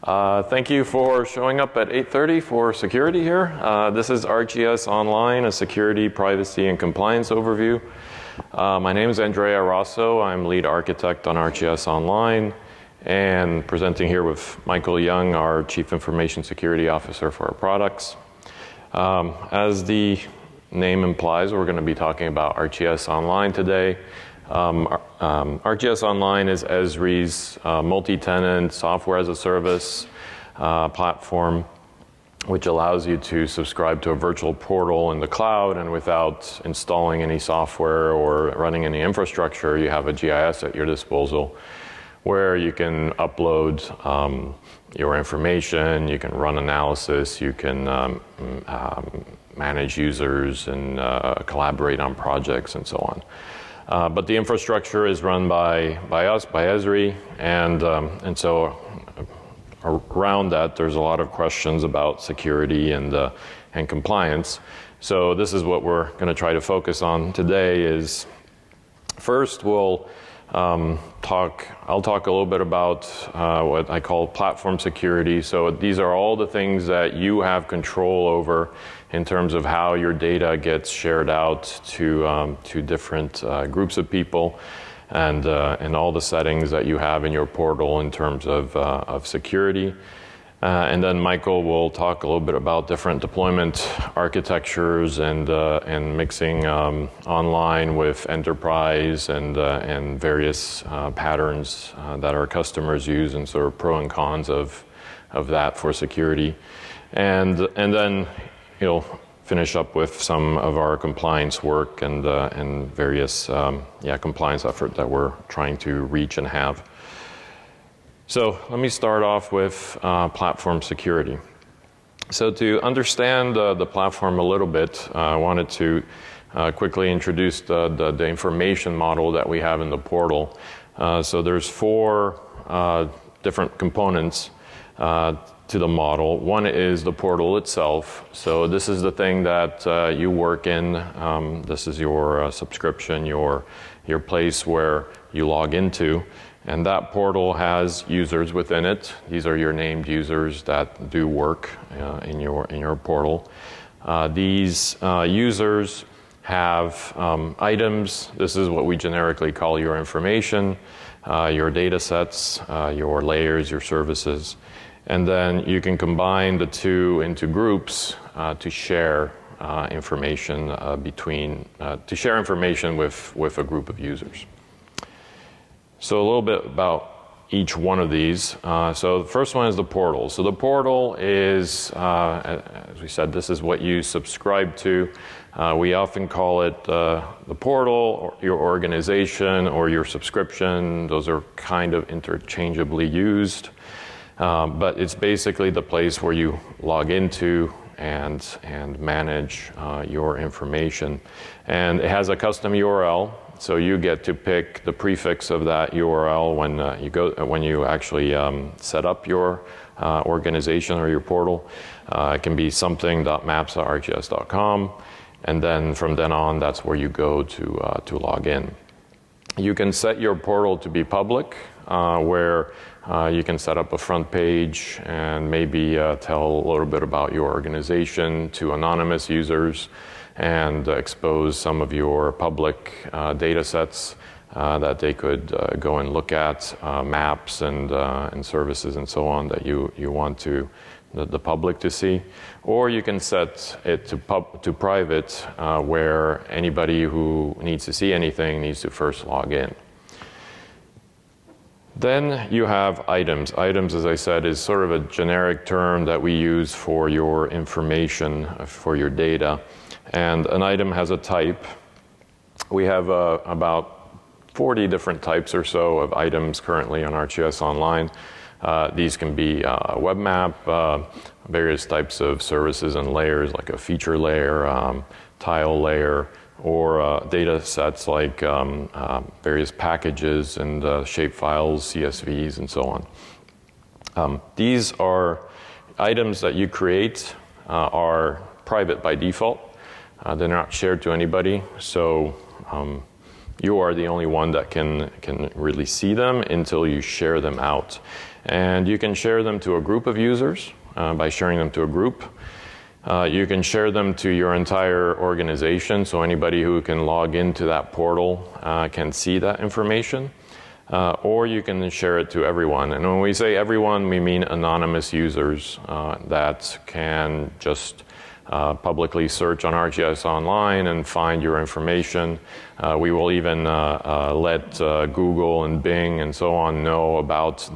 Thank you for showing up at 8:30 for security here. This is ArcGIS Online, a security, privacy, and compliance overview. My name is Andrea Rosso. I'm lead architect on ArcGIS Online and presenting here with Michael Young, our Chief Information Security Officer for our products. As the name implies, we're going to be talking about ArcGIS Online today. ArcGIS Online is Esri's multi-tenant software as a service platform, which allows you to subscribe to a virtual portal in the cloud, and without installing any software or running any infrastructure, you have a GIS at your disposal where you can upload your information, you can run analysis, you can manage users and collaborate on projects and so on. But the infrastructure is run by us, by Esri, and so around that there's a lot of questions about security and compliance. So this is what we're going to try to focus on today. Is first I'll talk a little bit about what I call platform security. So these are all the things that you have control over in terms of how your data gets shared out to different groups of people, and all the settings that you have in your portal in terms of security. And then Michael will talk a little bit about different deployment architectures and mixing online with enterprise and various patterns that our customers use, and sort of pro and cons of that for security. And then he'll finish up with some of our compliance work and various compliance effort that we're trying to reach and have. So let me start off with platform security. So to understand the platform a little bit, I wanted to quickly introduce the information model that we have in the portal. So there's four different components to the model. One is the portal itself. So this is the thing that you work in. This is your subscription, your place where you log into. And that portal has users within it. These are your named users that do work in your portal. These users have items. This is what we generically call your information, your data sets, your layers, your services. And then you can combine the two into groups to share information to share information with a group of users. So a little bit about each one of these. So the first one is the portal. So the portal is, as we said, this is what you subscribe to. We often call it the portal, or your organization, or your subscription. Those are kind of interchangeably used. But it's basically the place where you log into and manage your information. And it has a custom URL. So you get to pick the prefix of that URL when you actually set up your organization or your portal. It can be something.maps.arcgis.com, and then from then on, that's where you go to log in. You can set your portal to be public, where you can set up a front page and maybe tell a little bit about your organization to anonymous users, and expose some of your public data sets that they could go and look at, maps and services and so on that you want the public to see. Or you can set it to private, where anybody who needs to see anything needs to first log in. Then you have items. Items, as I said, is sort of a generic term that we use for your information, for your data. And an item has a type. We have about 40 different types or so of items currently on ArcGIS Online. These can be a web map, various types of services and layers, like a feature layer, tile layer, or data sets like various packages and shape files, CSVs, and so on. These are items that you create, are private by default. They're not shared to anybody, so you are the only one that can really see them until you share them out. And you can share them to a group of users by sharing them to a group. You can share them to your entire organization, so anybody who can log into that portal can see that information. Or you can share it to everyone. And when we say everyone, we mean anonymous users that can just publicly search on ArcGIS Online and find your information. We will even let Google and Bing and so on know about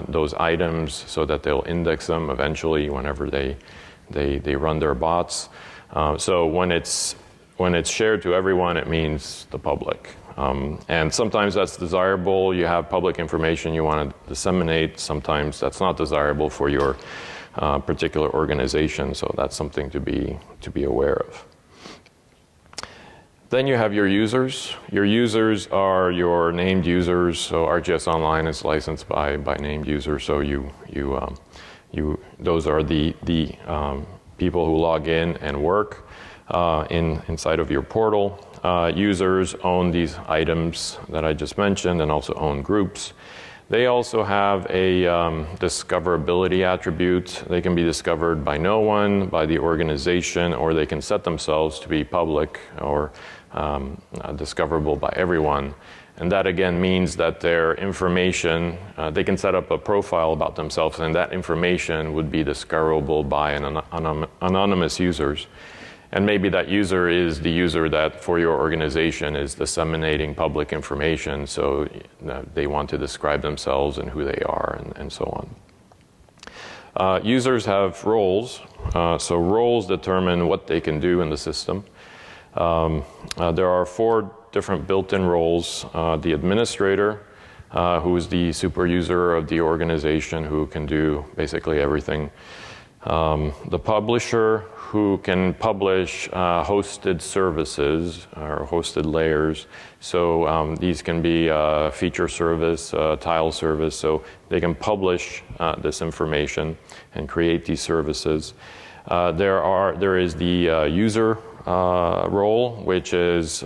those items so that they'll index them eventually whenever they run their bots. So when it's shared to everyone, it means the public. And sometimes that's desirable. You have public information you want to disseminate. Sometimes that's not desirable for your particular organization, so that's something to be aware of. Then you have your users. Your users are your named users. So ArcGIS Online is licensed by named users. So those are the people who log in and work inside of your portal. Users own these items that I just mentioned and also own groups. They also have a discoverability attribute. They can be discovered by no one, by the organization, or they can set themselves to be public or discoverable by everyone. And that again means that their information, they can set up a profile about themselves, and that information would be discoverable by anonymous users. And maybe that user is the user that for your organization is disseminating public information, so they want to describe themselves and who they are and so on. Users have roles, so roles determine what they can do in the system. There are 4 different built-in roles. The administrator, who is the super user of the organization who can do basically everything. The publisher, who can publish hosted services or hosted layers. So these can be feature service, tile service, so they can publish this information and create these services. There is the user role, which is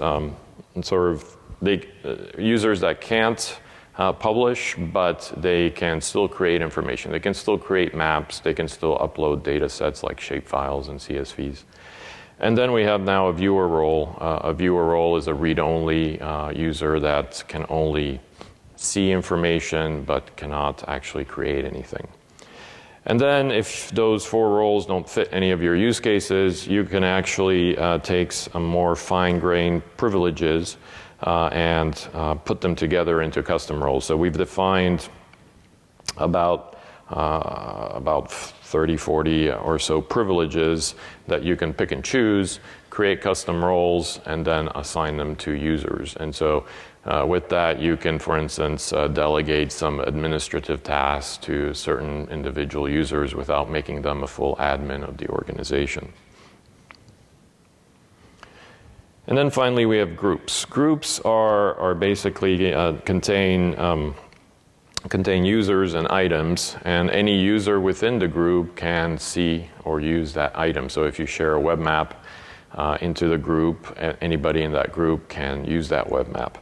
sort of users that can't publish, but they can still create information. They can still create maps. They can still upload data sets like shapefiles and CSVs. And then we have now a viewer role. A viewer role is a read-only user that can only see information but cannot actually create anything. And then if those 4 roles don't fit any of your use cases, you can actually take some more fine-grained privileges and put them together into custom roles. So we've defined about 30, 40 or so privileges that you can pick and choose, create custom roles, and then assign them to users. And so with that, you can, for instance, delegate some administrative tasks to certain individual users without making them a full admin of the organization. And then finally, we have groups. Groups are basically contain users and items, and any user within the group can see or use that item. So if you share a web map into the group, anybody in that group can use that web map.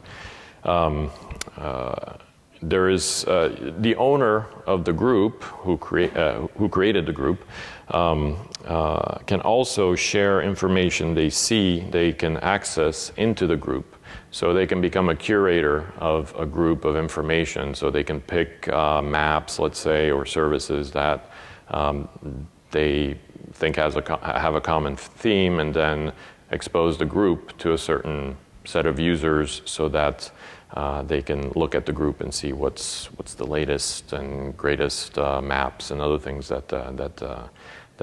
There is the owner of the group who created the group can also share information they can access into the group. So they can become a curator of a group of information. So they can pick maps, let's say, or services that they think have a common theme, and then expose the group to a certain set of users so that they can look at the group and see what's the latest and greatest maps and other things that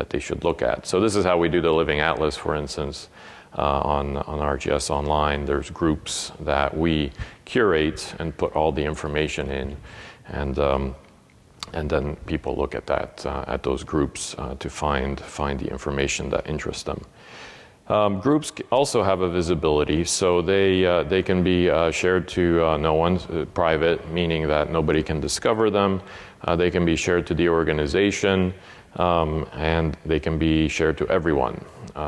they should look at. So this is how we do the Living Atlas, for instance, on ArcGIS Online. There's groups that we curate and put all the information in, and then people look at at those groups to find the information that interests them. Groups also have a visibility, so they can be shared to no one, private, meaning that nobody can discover them. They can be shared to the organization, and they can be shared to everyone.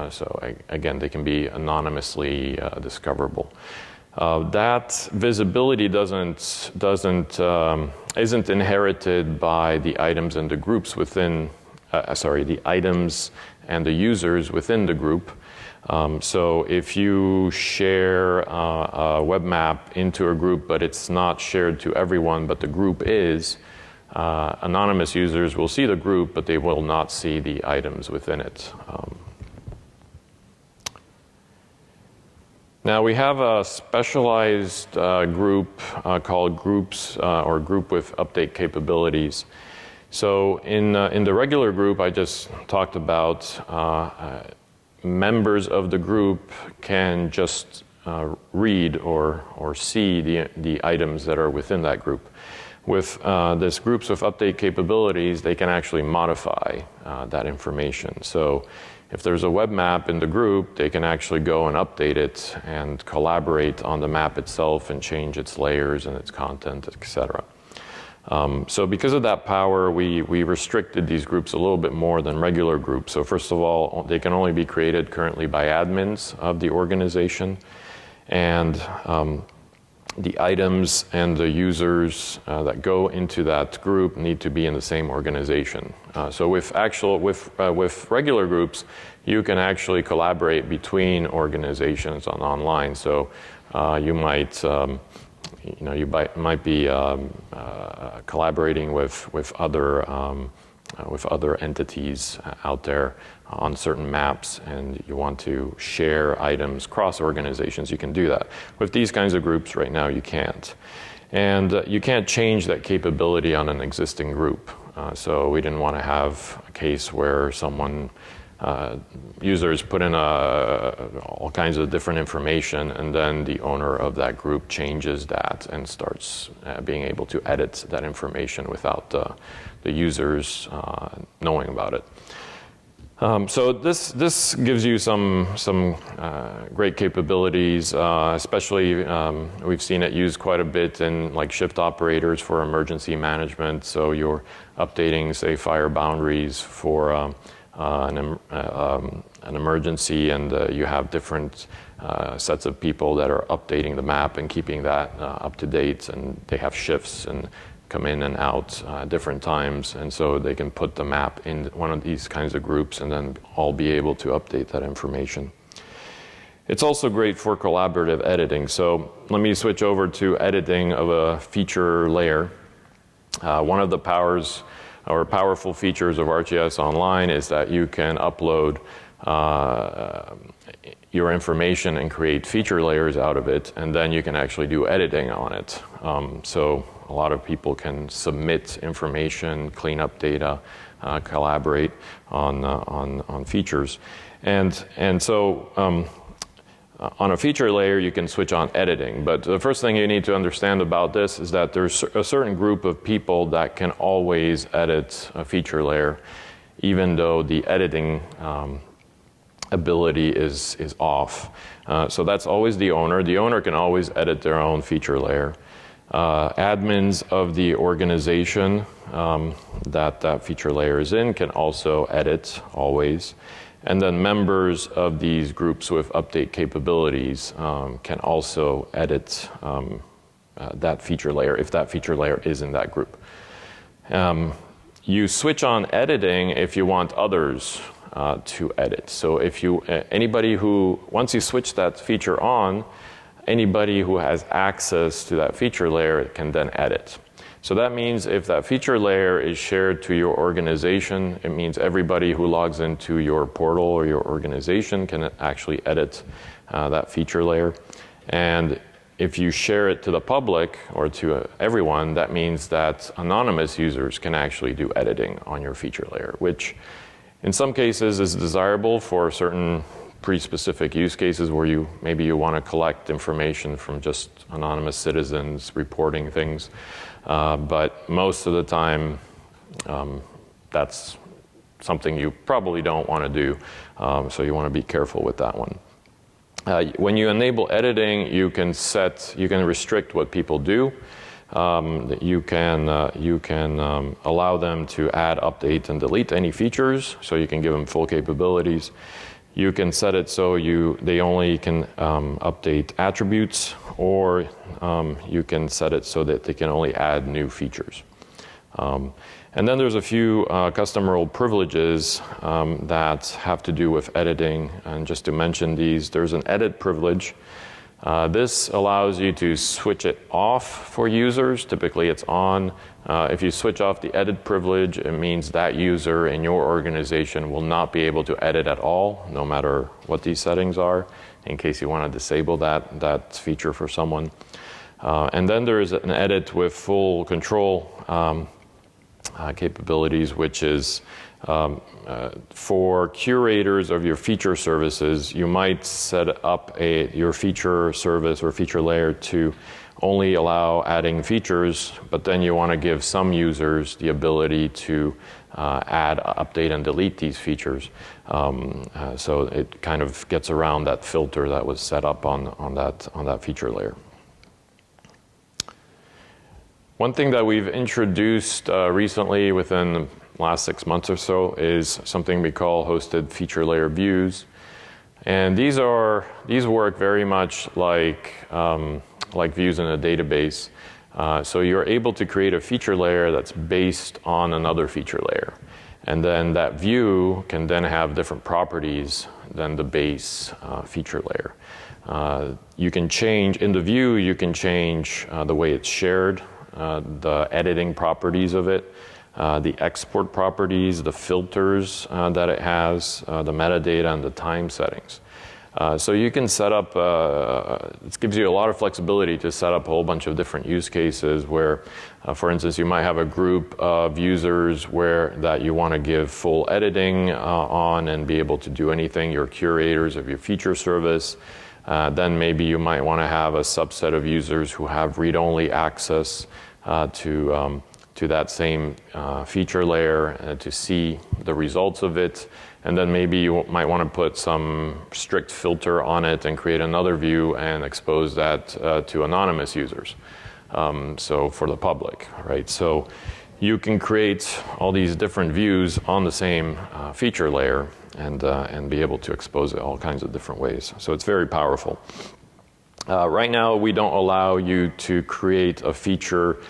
So again, they can be anonymously discoverable. That visibility isn't inherited by the items and the groups within, the items and the users within the group. So if you share a web map into a group, but it's not shared to everyone, but the group is, anonymous users will see the group, but they will not see the items within it. Now we have a specialized group called groups or group with update capabilities. So in the regular group I just talked about, members of the group can just read or see the items that are within that group. With this groups with update capabilities, they can actually modify that information. So if there's a web map in the group, they can actually go and update it and collaborate on the map itself and change its layers and its content, etc. So because of that power, we restricted these groups a little bit more than regular groups. So first of all, they can only be created currently by admins of the organization. And the items and the users that go into that group need to be in the same organization. So with regular groups, you can actually collaborate between organizations online. So you might be collaborating with other entities out there on certain maps, and you want to share items cross organizations, you can do that. With these kinds of groups right now, you can't. And you can't change that capability on an existing group. So we didn't want to have a case where users put in all kinds of different information, and then the owner of that group changes that and starts being able to edit that information without the users knowing about it. So this gives you some great capabilities, especially we've seen it used quite a bit in like shift operators for emergency management. So you're updating, say, fire boundaries for an emergency, and you have different sets of people that are updating the map and keeping that up to date, and they have shifts and come in and out different times, and so they can put the map in one of these kinds of groups and then all be able to update that information. It's also great for collaborative editing. So let me switch over to editing of a feature layer. One of the powerful features of ArcGIS Online is that you can upload your information and create feature layers out of it, and then you can actually do editing on it. So a lot of people can submit information, clean up data, collaborate on features. And so on a feature layer, you can switch on editing. But the first thing you need to understand about this is that there's a certain group of people that can always edit a feature layer, even though the editing ability is off. So that's always the owner. The owner can always edit their own feature layer. Admins of the organization that feature layer is in can also edit always. And then members of these groups with update capabilities can also edit that feature layer if that feature layer is in that group. You switch on editing if you want others to edit. So if once you switch that feature on, anybody who has access to that feature layer can then edit. So that means if that feature layer is shared to your organization, it means everybody who logs into your portal or your organization can actually edit that feature layer. And if you share it to the public or to everyone, that means that anonymous users can actually do editing on your feature layer, which in some cases is desirable for certain pre-specific use cases where maybe you want to collect information from just anonymous citizens reporting things. But most of the time, that's something you probably don't want to do. So you want to be careful with that one. When you enable editing, you can restrict what people do. You can allow them to add, update, and delete any features. So you can give them full capabilities. You can set it so they only can update attributes or you can set it so that they can only add new features. And then there's a few custom role privileges that have to do with editing. And just to mention these, there's an edit privilege. This allows you to switch it off for users. Typically it's on. If you switch off the edit privilege, it means that user in your organization will not be able to edit at all, no matter what these settings are, in case you want to disable that feature for someone. And then there is an edit with full control capabilities, which is for curators of your feature services. You might set up your feature service or feature layer to only allow adding features, but then you want to give some users the ability to add, update, and delete these features. So it kind of gets around that filter that was set up on that feature layer. One thing that we've introduced recently within the last 6 months or so is something we call hosted feature layer views. And these work very much like views in a database. So you're able to create a feature layer that's based on another feature layer. And then that view can then have different properties than the base feature layer. You can change, in the view, you can change the way it's shared, the editing properties of it, the export properties, the filters that it has, the metadata, and the time settings. So you can set up, it gives you a lot of flexibility to set up a whole bunch of different use cases where, for instance, you might have a group of users that you want to give full editing on and be able to do anything. You're curators of your feature service. Then maybe you might want to have a subset of users who have read-only access to that same feature layer to see the results of it. And then maybe you might want to put some strict filter on it and create another view and expose that to anonymous users. So for the public, right? So you can create all these different views on the same feature layer and be able to expose it all kinds of different ways. So it's very powerful. Right now, we don't allow you to create a feature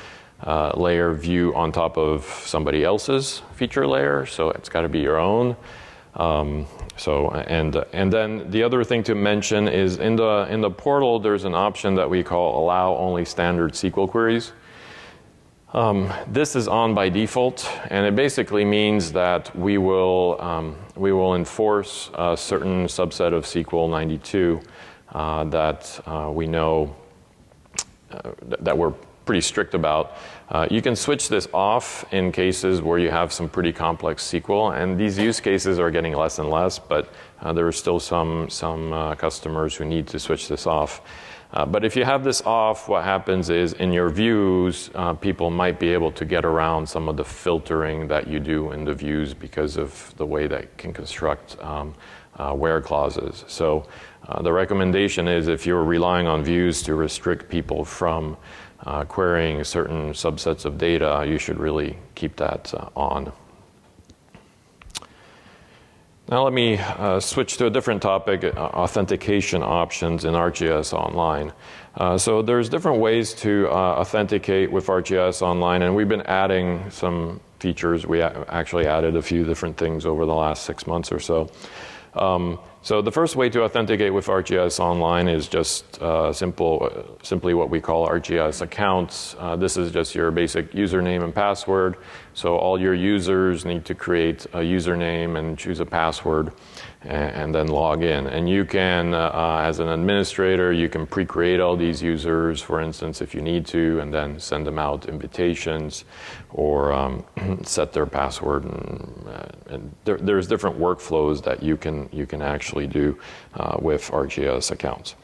layer view on top of somebody else's feature layer, so it's got to be your own. And then the other thing to mention is in the portal, there's an option that we call allow only standard SQL queries. This is on by default, and it basically means that we will enforce a certain subset of SQL 92 that we know that we're pretty strict about. You can switch this off in cases where you have some pretty complex SQL, and these use cases are getting less and less, but there are still some customers who need to switch this off. But if you have this off, what happens is in your views, people might be able to get around some of the filtering that you do in the views because of the way that it can construct where clauses. So the recommendation is if you're relying on views to restrict people from querying certain subsets of data, you should really keep that on. Now let me switch to a different topic, authentication options in ArcGIS Online. So there's different ways to authenticate with ArcGIS Online, and we've been adding some features. We actually added a few different things over the last 6 months or so. So the first way to authenticate with ArcGIS Online is just simply what we call ArcGIS accounts. This is just your basic username and password. So all your users need to create a username and choose a password and then log in. And you can, as an administrator, you can pre-create all these users, for instance, if you need to, and then send them out invitations or set their password. And there's different workflows that you can actually do with ArcGIS accounts.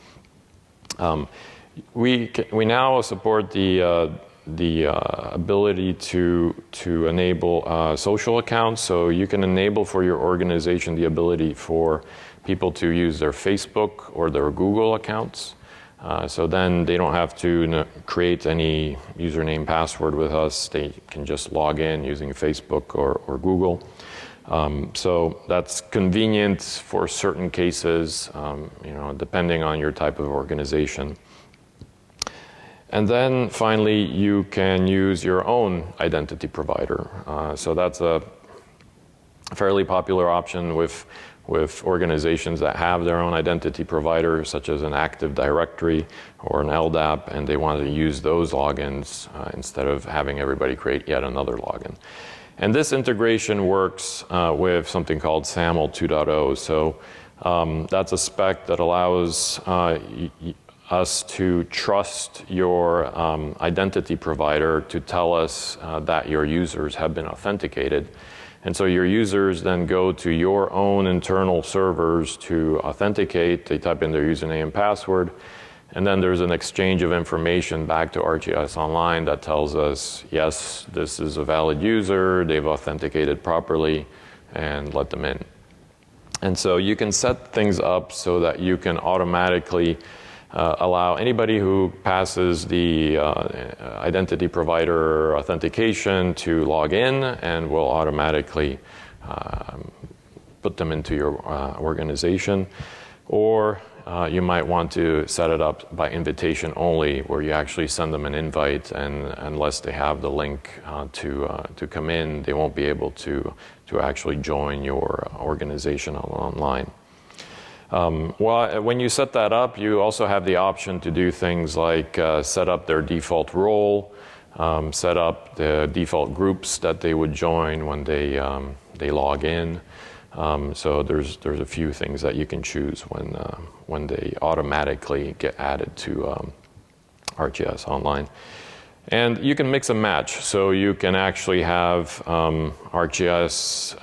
We now support the ability to enable social accounts. So you can enable for your organization the ability for people to use their Facebook or their Google accounts. So then they don't have to create any username password with us. They can just log in using Facebook or Google. So that's convenient for certain cases, depending on your type of organization. And then finally, you can use your own identity provider. So that's a fairly popular option with organizations that have their own identity provider, such as an Active Directory or an LDAP, and they want to use those logins instead of having everybody create yet another login. And this integration works with something called SAML 2.0. So that's a spec that allows us to trust your identity provider to tell us that your users have been authenticated. And so your users then go to your own internal servers to authenticate. They type in their username and password. And then there's an exchange of information back to ArcGIS Online that tells us, yes, this is a valid user, they've authenticated properly, and let them in. And so you can set things up so that you can automatically allow anybody who passes the identity provider authentication to log in, and will automatically put them into your organization. Or you might want to set it up by invitation only, where you actually send them an invite, and unless they have the link to come in, they won't be able to actually join your organization online. Well, when you set that up, you also have the option to do things like set up their default role, set up the default groups that they would join when they log in. So there's a few things that you can choose when they automatically get added to ArcGIS Online. And you can mix and match. So you can actually have ArcGIS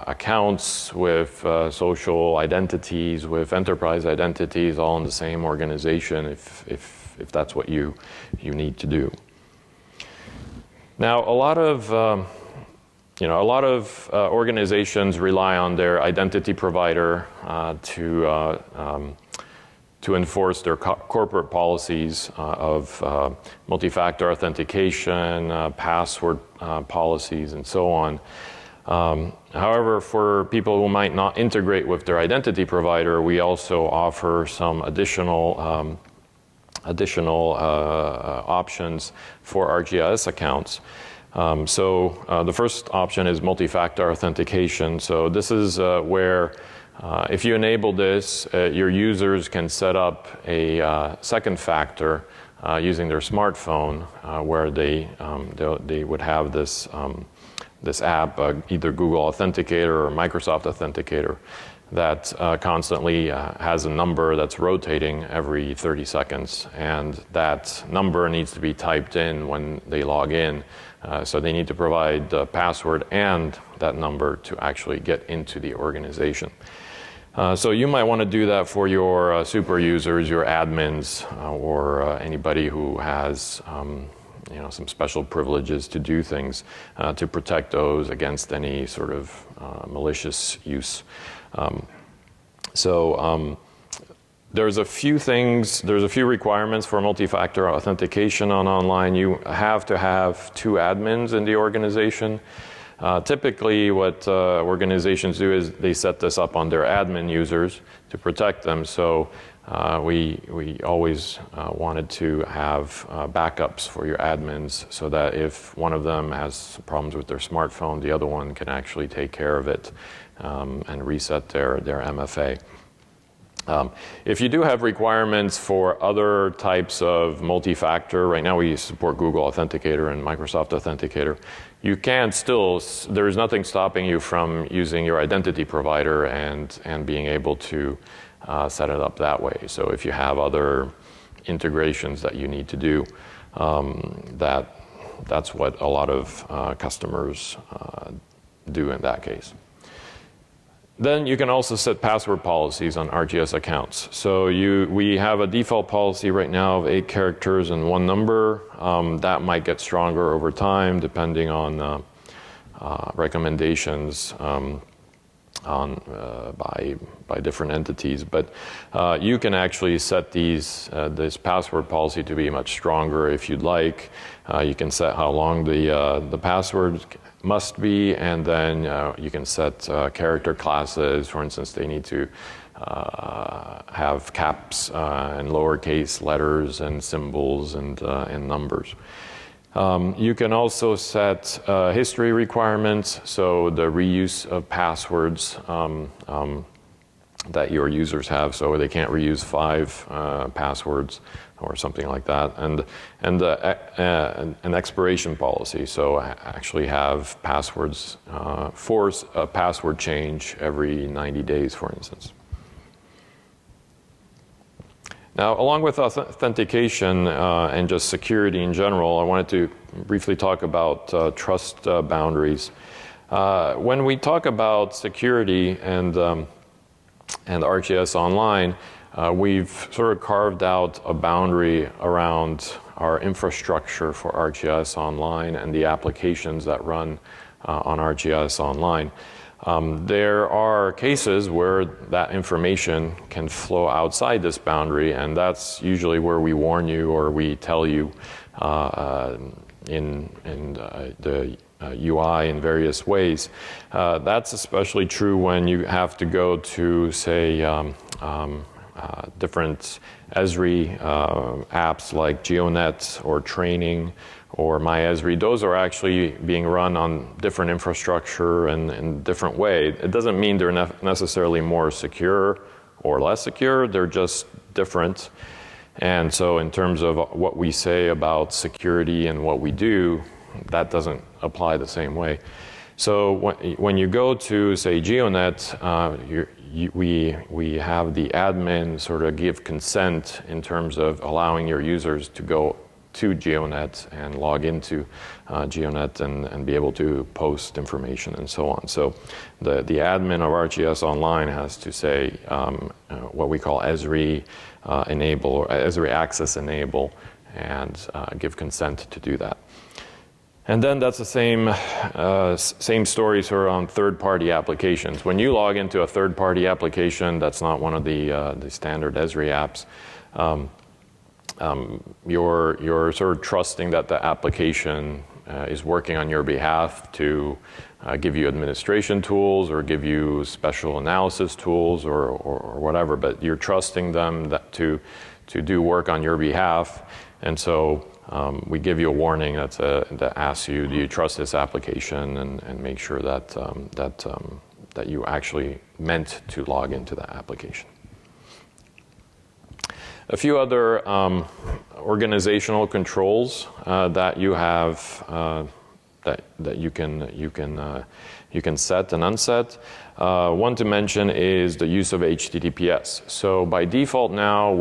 accounts with social identities, with enterprise identities, all in the same organization if that's what you need to do. Now, a lot of organizations rely on their identity provider to enforce their corporate policies of multi-factor authentication, password policies, and so on. However, for people who might not integrate with their identity provider, we also offer some additional options for ArcGIS accounts. So the first option is multi-factor authentication. So this is where if you enable this, your users can set up a second factor using their smartphone, where they would have this app, either Google Authenticator or Microsoft Authenticator, that constantly has a number that's rotating every 30 seconds, and that number needs to be typed in when they log in. So they need to provide the password and that number to actually get into the organization. So you might want to do that for your super users, your admins, or anybody who has some special privileges to do things to protect those against any sort of malicious use. There's a few requirements for multi-factor authentication on online. You have to have 2 admins in the organization. Typically, what organizations do is they set this up on their admin users to protect them. So we always wanted to have backups for your admins, so that if one of them has problems with their smartphone, the other one can actually take care of it and reset their MFA. If you do have requirements for other types of multi-factor, right now we support Google Authenticator and Microsoft Authenticator, you can still, there's nothing stopping you from using your identity provider and being able to set it up that way. So if you have other integrations that you need to do, that's what a lot of customers do in that case. Then you can also set password policies on ArcGIS accounts. So we have a default policy right now of 8 characters and 1 number. That might get stronger over time depending on recommendations by different entities. But you can actually set this password policy to be much stronger if you'd like. You can set how long the password must be, and then you can set character classes. For instance, they need to have caps and lowercase letters and symbols and numbers. You can also set history requirements, so the reuse of passwords that your users have, so they can't reuse 5 passwords or something like that, and an expiration policy, so actually have passwords, force a password change every 90 days, for instance. Now, along with authentication and just security in general, I wanted to briefly talk about trust boundaries. When we talk about security and ArcGIS Online, we've sort of carved out a boundary around our infrastructure for ArcGIS Online and the applications that run on ArcGIS Online. There are cases where that information can flow outside this boundary, and that's usually where we warn you or we tell you in the UI in various ways. That's especially true when you have to go to, say, different Esri apps like GeoNet or Training or MyEsri. Those are actually being run on different infrastructure and in different way. It doesn't mean they're necessarily more secure or less secure, they're just different. And so in terms of what we say about security and what we do, that doesn't apply the same way. So when you go to, say, GeoNet, we have the admin sort of give consent in terms of allowing your users to go to GeoNet and log into GeoNet and be able to post information and so on. So the admin of ArcGIS Online has to say what we call Esri enable or Esri access enable and give consent to do that. And then that's the same story sort of on third-party applications. When you log into a third-party application that's not one of the standard Esri apps, you're sort of trusting that the application is working on your behalf to give you administration tools or give you special analysis tools or whatever, but you're trusting them to do work on your behalf. And so we give you a warning that asks you, do you trust this application, and make sure that you actually meant to log into that application. A few other organizational controls that you have that you can set and unset. One to mention is the use of HTTPS. So by default now,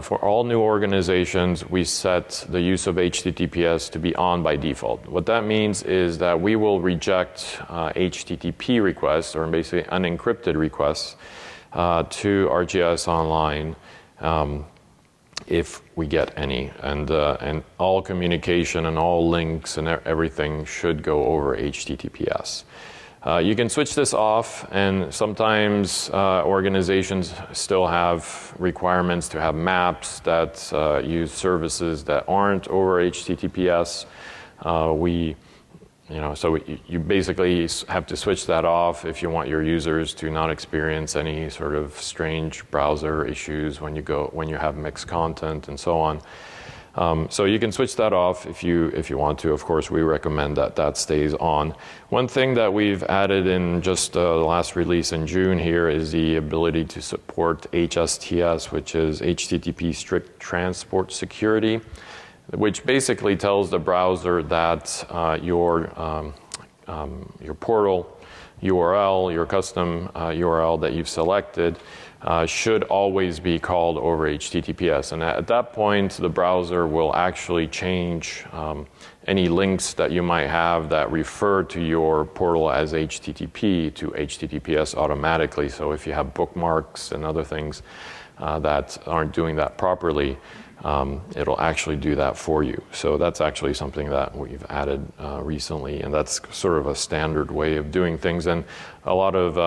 for all new organizations, we set the use of HTTPS to be on by default. What that means is that we will reject HTTP requests, or basically unencrypted requests, to ArcGIS Online if we get any. And all communication and all links and everything should go over HTTPS. You can switch this off, and sometimes organizations still have requirements to have maps that use services that aren't over HTTPS. So you basically have to switch that off if you want your users to not experience any sort of strange browser issues when you have mixed content and so on. So you can switch that off if you want to. Of course, we recommend that stays on. One thing that we've added in just the last release in June here is the ability to support HSTS, which is HTTP Strict Transport Security, which basically tells the browser that your portal URL, your custom URL that you've selected, should always be called over HTTPS. And at that point, the browser will actually change any links that you might have that refer to your portal as HTTP to HTTPS automatically. So if you have bookmarks and other things that aren't doing that properly, it'll actually do that for you. So that's actually something that we've added recently, and that's sort of a standard way of doing things. And a lot of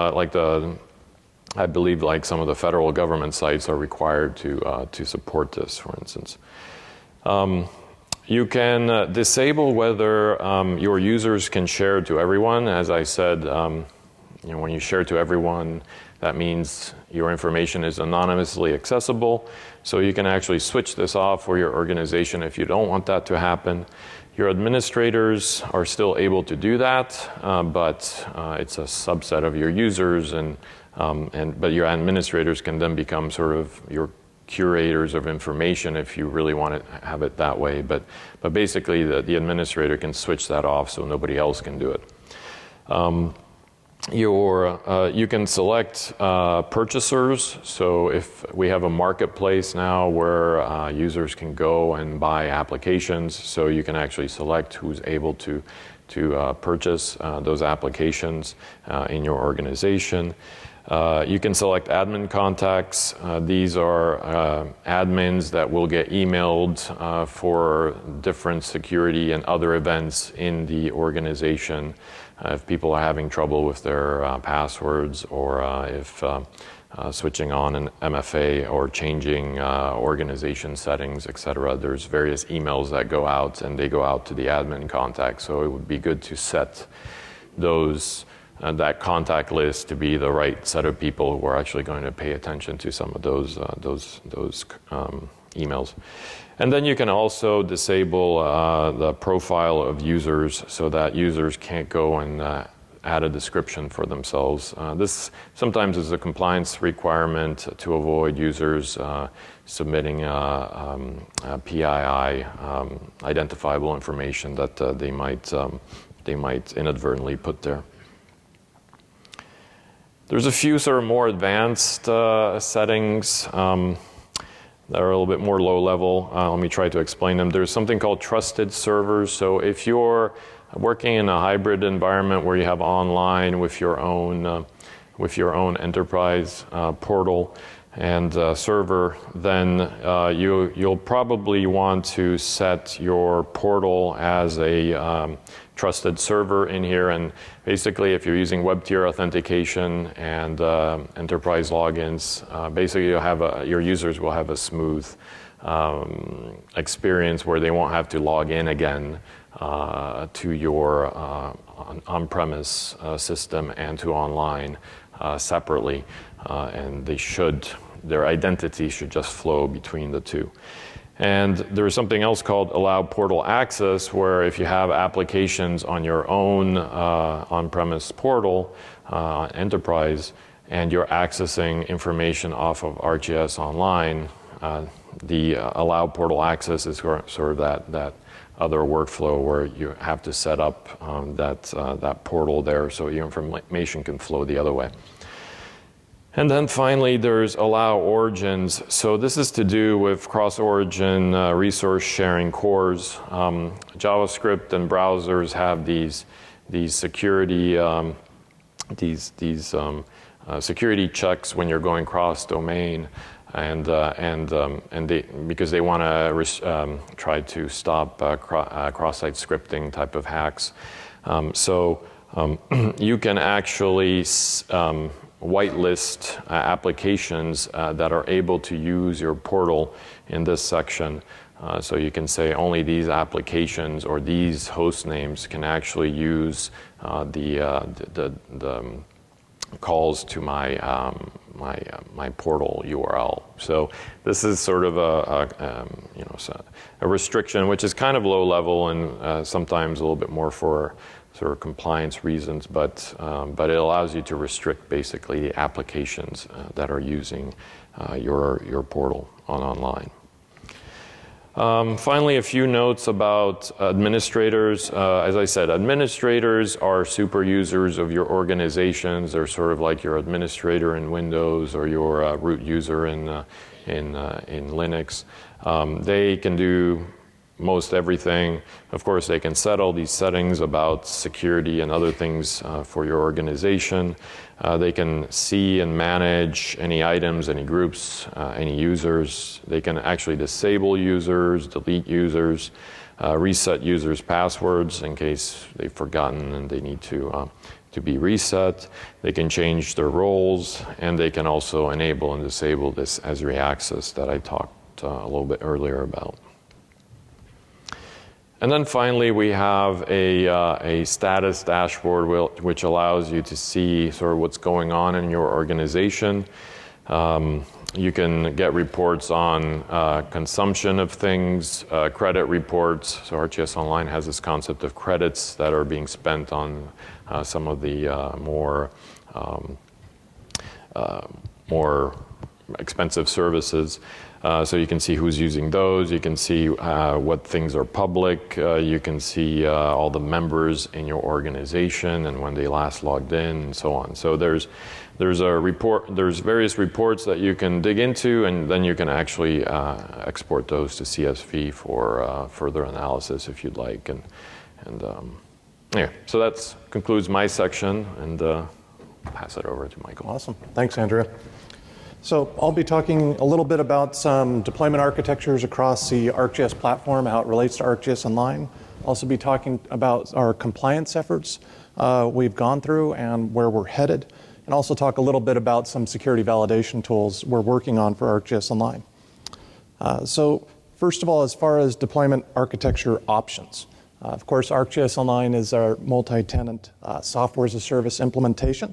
I believe like some of the federal government sites are required to support this, for instance. You can disable whether your users can share to everyone. As I said, when you share to everyone, That means your information is anonymously accessible, so you can actually switch this off for your organization if you don't want that to happen. Your administrators are still able to do that, but it's a subset of your users, but your administrators can then become sort of your curators of information if you really want to have it that way. But basically, the administrator can switch that off so nobody else can do it. You can select purchasers. So if we have a marketplace now where users can go and buy applications, so you can actually select who's able to purchase those applications in your organization. You can select admin contacts. These are admins that will get emailed for different security and other events in the organization. If people are having trouble with their passwords, or if switching on an MFA or changing organization settings, etc., there's various emails that go out, and they go out to the admin contact. So it would be good to set those that contact list to be the right set of people who are actually going to pay attention to some of those emails. And then you can also disable the profile of users so that users can't go and add a description for themselves. This sometimes is a compliance requirement to avoid users submitting PII, identifiable information that they might inadvertently put there. There's a few sort of more advanced settings that are a little bit more low level. Let me try to explain them. There's something called trusted servers. So if you're working in a hybrid environment where you have online with your own enterprise portal and server, then you'll probably want to set your portal as a trusted server in here. And basically, if you're using web tier authentication and enterprise logins, basically your users will have a smooth experience where they won't have to log in again to your on-premise system and to online separately, and their identity should just flow between the two. And there's something else called allow portal access, where if you have applications on your own on-premise portal, enterprise, and you're accessing information off of ArcGIS Online, the allow portal access is sort of that other workflow where you have to set up that portal there so your information can flow the other way. And then finally, there's allow origins. So this is to do with cross-origin resource sharing cores. JavaScript and browsers have these security security checks when you're going cross-domain, and because they want to try to stop cross-site scripting type of hacks. So you can actually whitelist applications that are able to use your portal in this section. So you can say only these applications or these host names can actually use the calls to my my portal URL. So this is sort of a restriction, which is kind of low level and sometimes a little bit more for sort of compliance reasons, but it allows you to restrict basically the applications that are using your portal online. Finally, a few notes about administrators. As I said, administrators are super users of your organizations. They're sort of like your administrator in Windows or your root user in Linux. They can do most everything. Of course, they can set all these settings about security and other things for your organization. They can see and manage any items, any groups, any users. They can actually disable users, delete users, reset users' passwords in case they've forgotten and they need to be reset. They can change their roles, and they can also enable and disable this Esri access that I talked a little bit earlier about. And then finally, we have a status dashboard which allows you to see sort of what's going on in your organization. You can get reports on consumption of things, credit reports. So ArcGIS Online has this concept of credits that are being spent on some of the more expensive services. So you can see who's using those. You can see what things are public. You can see all the members in your organization and when they last logged in, and so on. So there's a report. There's various reports that you can dig into, and then you can actually export those to CSV for further analysis if you'd like. And yeah. So that concludes my section, and pass it over to Michael. Awesome. Thanks, Andrea. So I'll be talking a little bit about some deployment architectures across the ArcGIS platform, how it relates to ArcGIS Online. Also be talking about our compliance efforts we've gone through and where we're headed, and also talk a little bit about some security validation tools we're working on for ArcGIS Online. So first of all, as far as deployment architecture options, of course, ArcGIS Online is our multi-tenant software as a service implementation.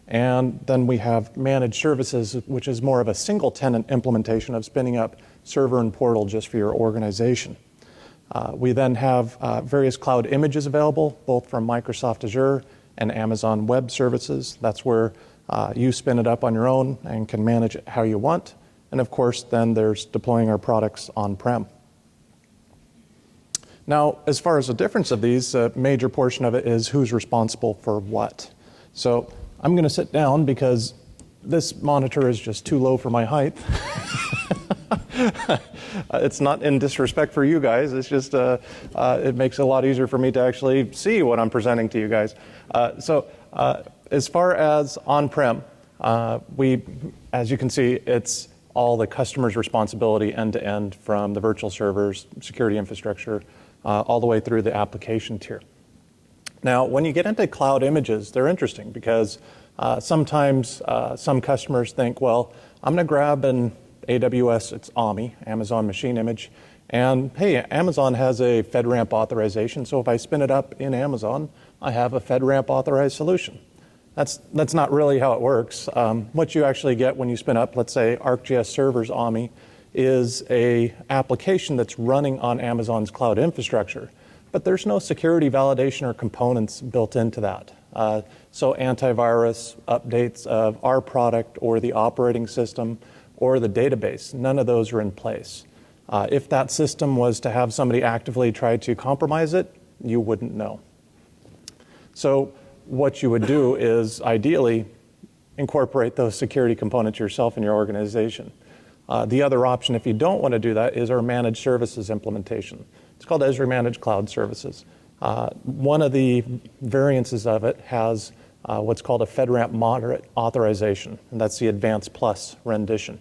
And then we have managed services, which is more of a single tenant implementation of spinning up server and portal just for your organization. We then have various cloud images available, both from Microsoft Azure and Amazon Web Services. That's where you spin it up on your own and can manage it how you want. And of course, then there's deploying our products on-prem. Now, as far as the difference of these, a major portion of it is who's responsible for what. So I'm going to sit down because this monitor is just too low for my height. It's not in disrespect for you guys. It's just it makes it a lot easier for me to actually see what I'm presenting to you guys. So as far as on-prem, as you can see, it's all the customer's responsibility end-to-end from the virtual servers, security infrastructure, all the way through the application tier. Now, when you get into cloud images, they're interesting because sometimes some customers think, well, I'm going to grab an AWS, it's AMI, Amazon Machine Image, and hey, Amazon has a FedRAMP authorization, so if I spin it up in Amazon, I have a FedRAMP authorized solution. That's not really how it works. What you actually get when you spin up, let's say, ArcGIS Servers AMI, is a application that's running on Amazon's cloud infrastructure. But there's no security validation or components built into that. So antivirus updates of our product or the operating system or the database, none of those are in place. If that system was to have somebody actively try to compromise it, you wouldn't know. So what you would do is ideally incorporate those security components yourself in your organization. The other option, if you don't want to do that, is our managed services implementation. It's called Esri Managed Cloud Services. One of the variances of it has what's called a FedRAMP moderate authorization, and that's the Advanced Plus rendition.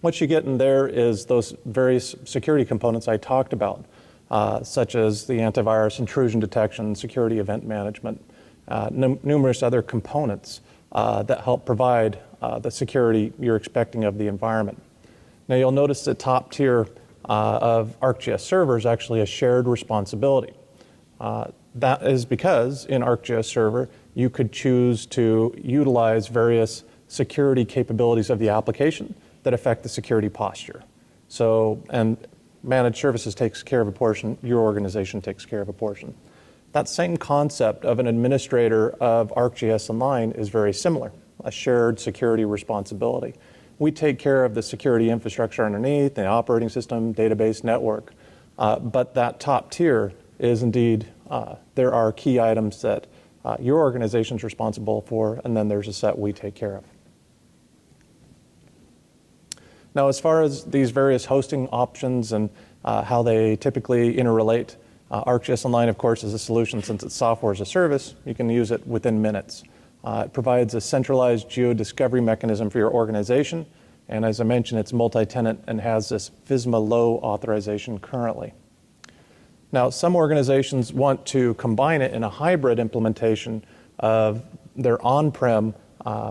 What you get in there is those various security components I talked about, such as the antivirus intrusion detection, security event management, numerous other components that help provide the security you're expecting of the environment. Now you'll notice the top tier of ArcGIS Server is actually a shared responsibility. That is because in ArcGIS Server, you could choose to utilize various security capabilities of the application that affect the security posture. So, and managed services takes care of a portion, your organization takes care of a portion. That same concept of an administrator of ArcGIS Online is very similar, a shared security responsibility. We take care of the security infrastructure underneath, the operating system, database, network. But that top tier is indeed, there are key items that your organization is responsible for, and then there's a set we take care of. Now, as far as these various hosting options and how they typically interrelate, ArcGIS Online, of course, is a solution since it's software as a service. You can use it within minutes. It provides a centralized geo-discovery mechanism for your organization. And as I mentioned, it's multi-tenant and has this FISMA low authorization currently. Now, some organizations want to combine it in a hybrid implementation of their on-prem,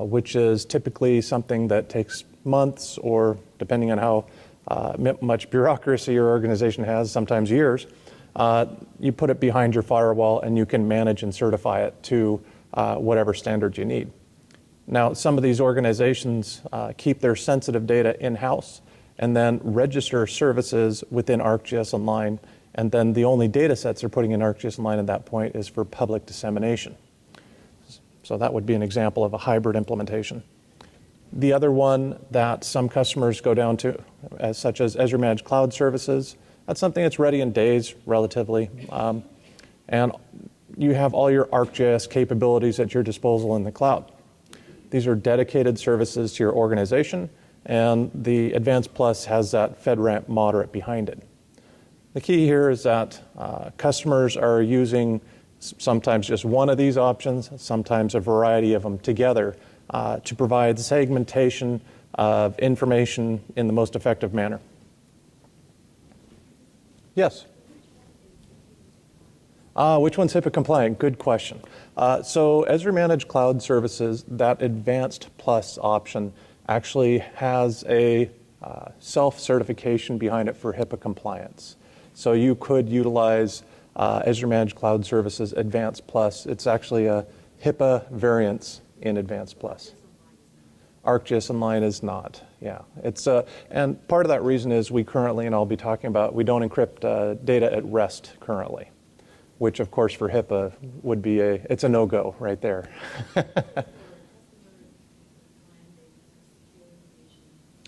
which is typically something that takes months or, depending on how much bureaucracy your organization has, sometimes years, you put it behind your firewall and you can manage and certify it to whatever standards you need. Now, some of these organizations keep their sensitive data in-house and then register services within ArcGIS Online, and then the only data sets they're putting in ArcGIS Online at that point is for public dissemination. So that would be an example of a hybrid implementation. The other one that some customers go down to, such as Esri Managed Cloud Services, that's something that's ready in days, relatively. And you have all your ArcGIS capabilities at your disposal in the cloud. These are dedicated services to your organization, and the Advanced Plus has that FedRAMP moderate behind it. The key here is that customers are using sometimes just one of these options, sometimes a variety of them together to provide segmentation of information in the most effective manner. Yes? Which one's HIPAA compliant? Good question. So Esri Managed Cloud Services, that Advanced Plus option actually has a self-certification behind it for HIPAA compliance. So you could utilize Esri Managed Cloud Services Advanced Plus. It's actually a HIPAA variance in Advanced Plus. ArcGIS Online is not. Yeah, it's and part of that reason is we currently, and I'll be talking about, we don't encrypt data at rest currently, which of course for HIPAA would be it's a no-go right there.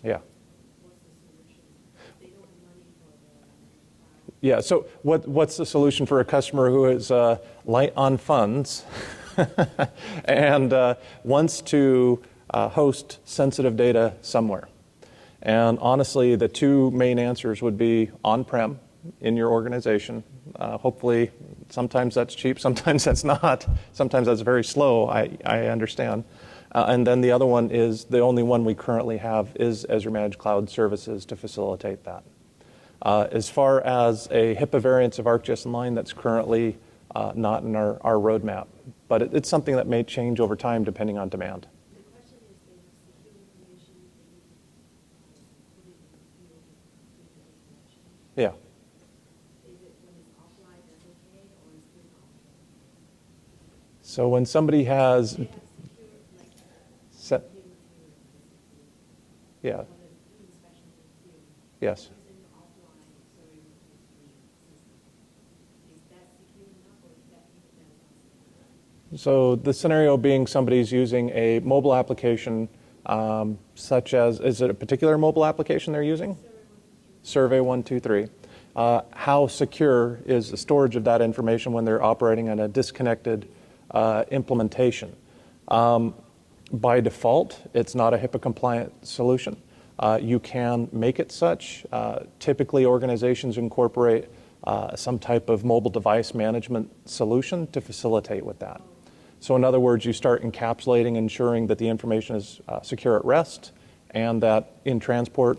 Yeah. Yeah, so what's the solution for a customer who is light on funds and wants to host sensitive data somewhere? And honestly, the two main answers would be on-prem in your organization. Hopefully, sometimes that's cheap, sometimes that's not. Sometimes that's very slow, I understand. And then the other one is, the only one we currently have is Esri Managed Cloud Services to facilitate that. As far as a HIPAA variance of ArcGIS Online, that's currently not in our roadmap, but it's something that may change over time depending on demand. The question is, they have secure information that you put in the connection. Yeah. Is it when it's offline, that's okay, or is it offline? So when somebody has set, yeah, yes. So the scenario being somebody's using a mobile application, such as, is it a particular mobile application they're using? Survey 123. How secure is the storage of that information when they're operating on a disconnected implementation? By default, it's not a HIPAA compliant solution. You can make it such. Typically, organizations incorporate some type of mobile device management solution to facilitate with that. So in other words, you start encapsulating, ensuring that the information is secure at rest, and that in transport,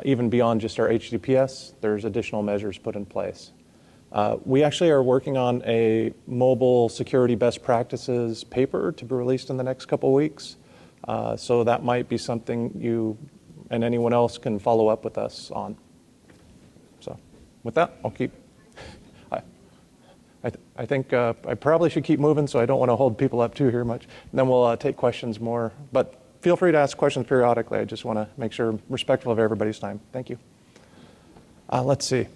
even beyond just our HTTPS, there's additional measures put in place. We actually are working on a mobile security best practices paper to be released in the next couple weeks. So that might be something you and anyone else can follow up with us on. So with that, I'll keep. I think I probably should keep moving, so I don't want to hold people up too here much. And then we'll take questions more. But feel free to ask questions periodically. I just want to make sure I'm respectful of everybody's time. Thank you. Let's see.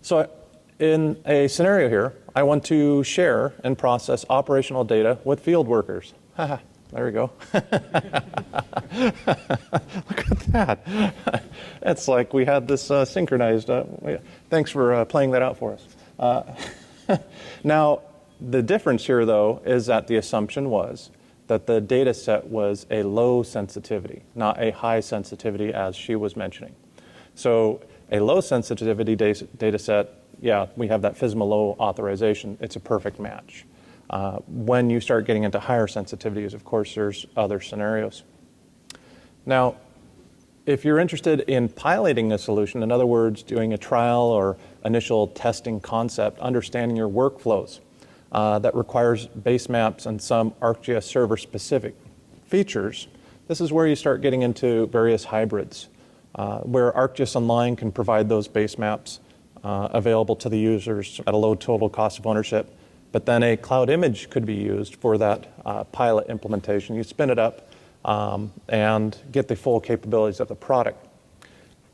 So in a scenario here, I want to share and process operational data with field workers. There we go. Look at that. It's like we had this synchronized. Thanks for playing that out for us. Now, the difference here, though, is that the assumption was that the data set was a low sensitivity, not a high sensitivity, as she was mentioning. So a low sensitivity data set, yeah, we have that FSMA low authorization. It's a perfect match. When you start getting into higher sensitivities, of course, there's other scenarios. Now, if you're interested in piloting a solution, in other words, doing a trial or initial testing concept, understanding your workflows, that requires base maps and some ArcGIS server-specific features, this is where you start getting into various hybrids, where ArcGIS Online can provide those base maps available to the users at a low total cost of ownership. But then a cloud image could be used for that pilot implementation. You spin it up and get the full capabilities of the product.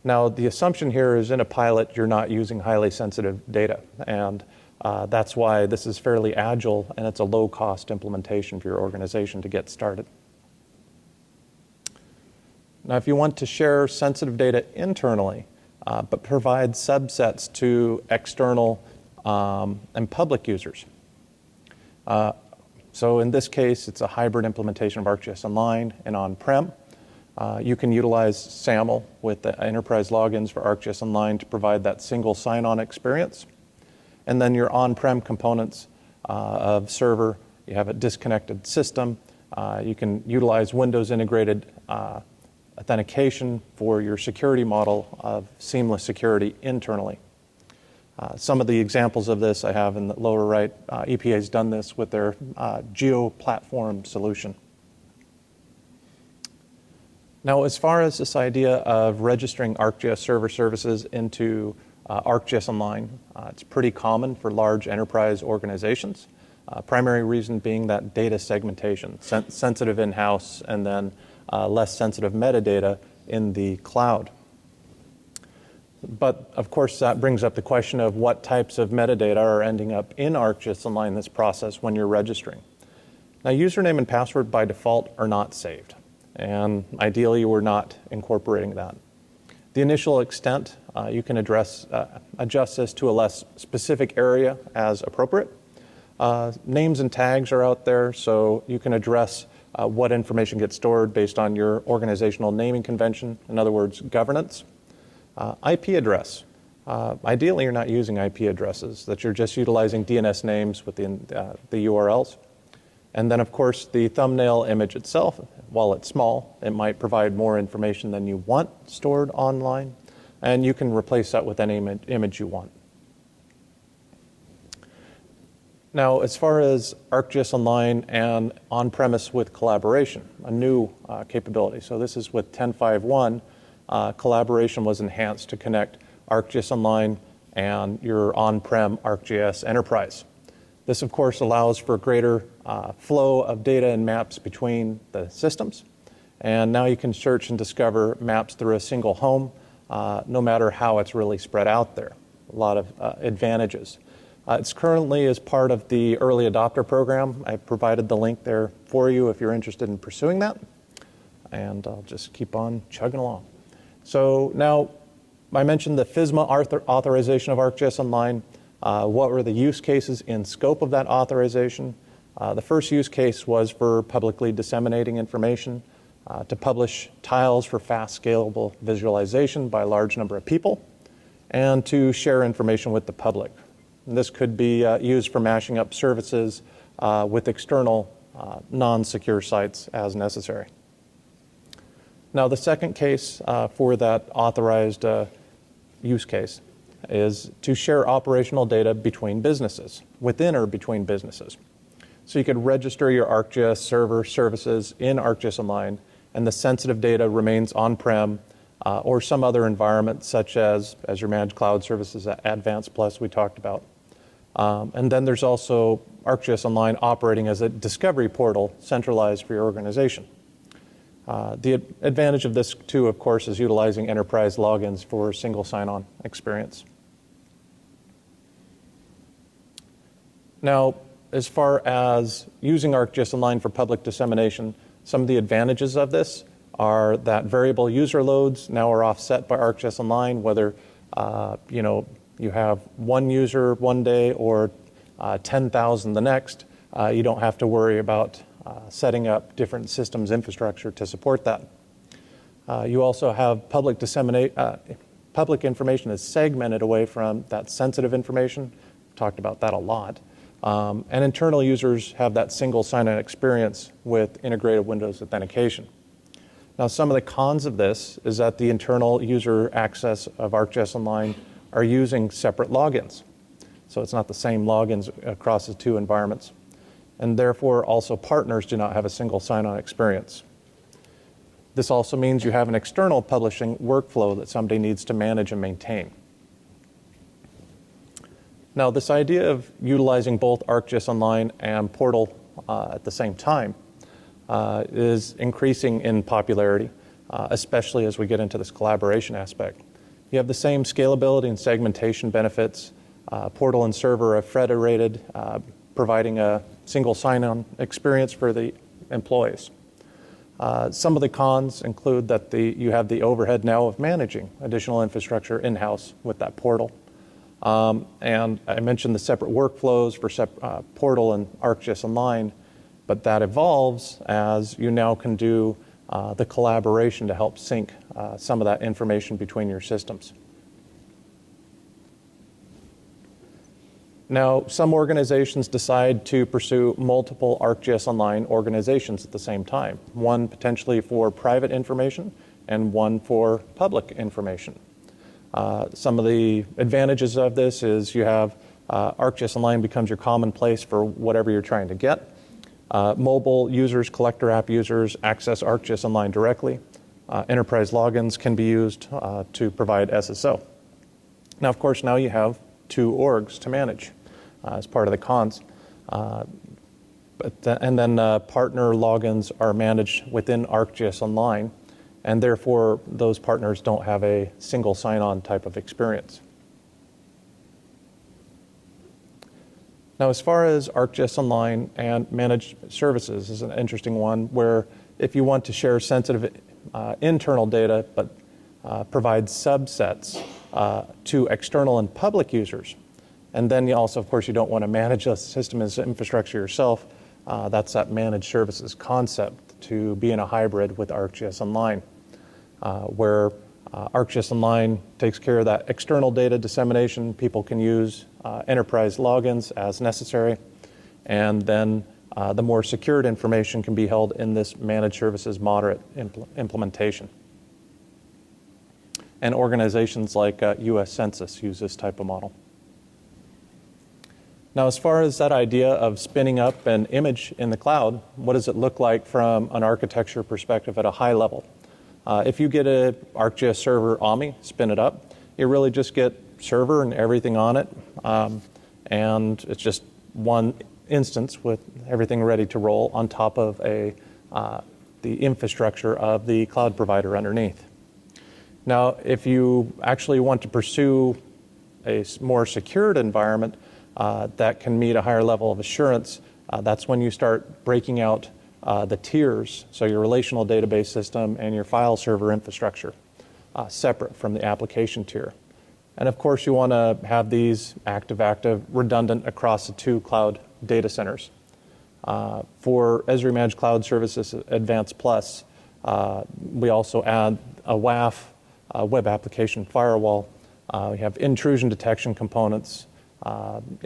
Now, the assumption here is in a pilot, you're not using highly sensitive data. And that's why this is fairly agile, and it's a low-cost implementation for your organization to get started. Now, if you want to share sensitive data internally, but provide subsets to external and public users. So in this case, it's a hybrid implementation of ArcGIS Online and on-prem. You can utilize SAML with the enterprise logins for ArcGIS Online to provide that single sign-on experience. And then your on-prem components of server, you have a disconnected system. You can utilize Windows integrated authentication for your security model of seamless security internally. Some of the examples of this I have in the lower right. EPA's done this with their geo-platform solution. Now, as far as this idea of registering ArcGIS server services into ArcGIS Online, it's pretty common for large enterprise organizations. Primary reason being that data segmentation, sensitive in-house, and then less sensitive metadata in the cloud. But of course, that brings up the question of what types of metadata are ending up in ArcGIS Online in this process when you're registering. Now, username and password by default are not saved, and ideally we're not incorporating that. The initial extent, you can adjust this to a less specific area as appropriate. Names and tags are out there, so you can address what information gets stored based on your organizational naming convention, in other words, governance. IP address. Ideally, you're not using IP addresses, that you're just utilizing DNS names within the URLs. And then, of course, the thumbnail image itself, while it's small, it might provide more information than you want stored online, and you can replace that with any image you want. Now, as far as ArcGIS Online and on-premise with collaboration, a new capability. So this is with 10.5.1, collaboration was enhanced to connect ArcGIS Online and your on-prem ArcGIS Enterprise. This, of course, allows for greater flow of data and maps between the systems. And now you can search and discover maps through a single home, no matter how it's really spread out there. A lot of advantages. It's currently as part of the early adopter program. I provided the link there for you if you're interested in pursuing that. And I'll just keep on chugging along. So now, I mentioned the FSMA authorization of ArcGIS Online. What were the use cases in scope of that authorization? The first use case was for publicly disseminating information, to publish tiles for fast scalable visualization by a large number of people, and to share information with the public. And this could be used for mashing up services with external non-secure sites as necessary. Now, the second case for that authorized use case is to share operational data between businesses, within or between businesses. So you could register your ArcGIS server services in ArcGIS Online, and the sensitive data remains on-prem or some other environment, such as Azure Managed Cloud Services, Advanced Plus we talked about. And then there's also ArcGIS Online operating as a discovery portal centralized for your organization. The advantage of this, too, of course, is utilizing enterprise logins for single sign-on experience. Now, as far as using ArcGIS Online for public dissemination, some of the advantages of this are that variable user loads now are offset by ArcGIS Online, whether you have one user one day or 10,000 the next. You don't have to worry about setting up different systems infrastructure to support that. You also have public information is segmented away from that sensitive information. We've talked about that a lot. And internal users have that single sign-on experience with integrated Windows authentication. Now, some of the cons of this is that the internal user access of ArcGIS Online are using separate logins. So it's not the same logins across the two environments. And therefore, also partners do not have a single sign-on experience. This also means you have an external publishing workflow that somebody needs to manage and maintain. Now, this idea of utilizing both ArcGIS Online and Portal at the same time is increasing in popularity, especially as we get into this collaboration aspect. You have the same scalability and segmentation benefits. Portal and server are federated, providing a single sign-on experience for the employees. Some of the cons include that you have the overhead now of managing additional infrastructure in-house with that portal. And I mentioned the separate workflows for Portal and ArcGIS Online, but that evolves as you now can do the collaboration to help sync some of that information between your systems. Now, some organizations decide to pursue multiple ArcGIS Online organizations at the same time, one potentially for private information and one for public information. Some of the advantages of this is you have ArcGIS Online becomes your common place for whatever you're trying to get. Mobile users, collector app users access ArcGIS Online directly. Enterprise logins can be used to provide SSO. Now, of course, now you have two orgs to manage as part of the cons. And then partner logins are managed within ArcGIS Online, and therefore those partners don't have a single sign-on type of experience. Now, as far as ArcGIS Online and managed services is an interesting one where if you want to share sensitive internal data but provide subsets to external and public users, and then you also, of course, you don't want to manage a system as infrastructure yourself, that's that managed services concept to be in a hybrid with ArcGIS Online, where ArcGIS Online takes care of that external data dissemination. People can use enterprise logins as necessary, and then the more secured information can be held in this managed services moderate implementation. And organizations like US Census use this type of model. Now, as far as that idea of spinning up an image in the cloud, what does it look like from an architecture perspective at a high level? If you get a ArcGIS server OMI, spin it up, you really just get server and everything on it, and it's just one instance with everything ready to roll on top of the infrastructure of the cloud provider underneath. Now, if you actually want to pursue a more secured environment that can meet a higher level of assurance, that's when you start breaking out the tiers, so your relational database system and your file server infrastructure, separate from the application tier. And of course, you want to have these active, redundant across the two cloud data centers. For Esri Managed Cloud Services Advanced Plus, we also add a WAF, web application firewall. We have intrusion detection components,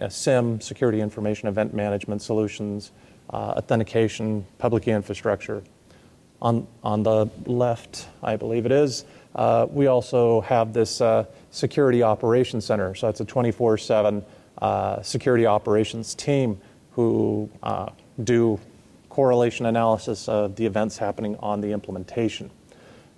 SIM, security information event management solutions, authentication, public key infrastructure. On the left, I believe it is, we also have this security operations center. So it's a 24/7 security operations team who do correlation analysis of the events happening on the implementation.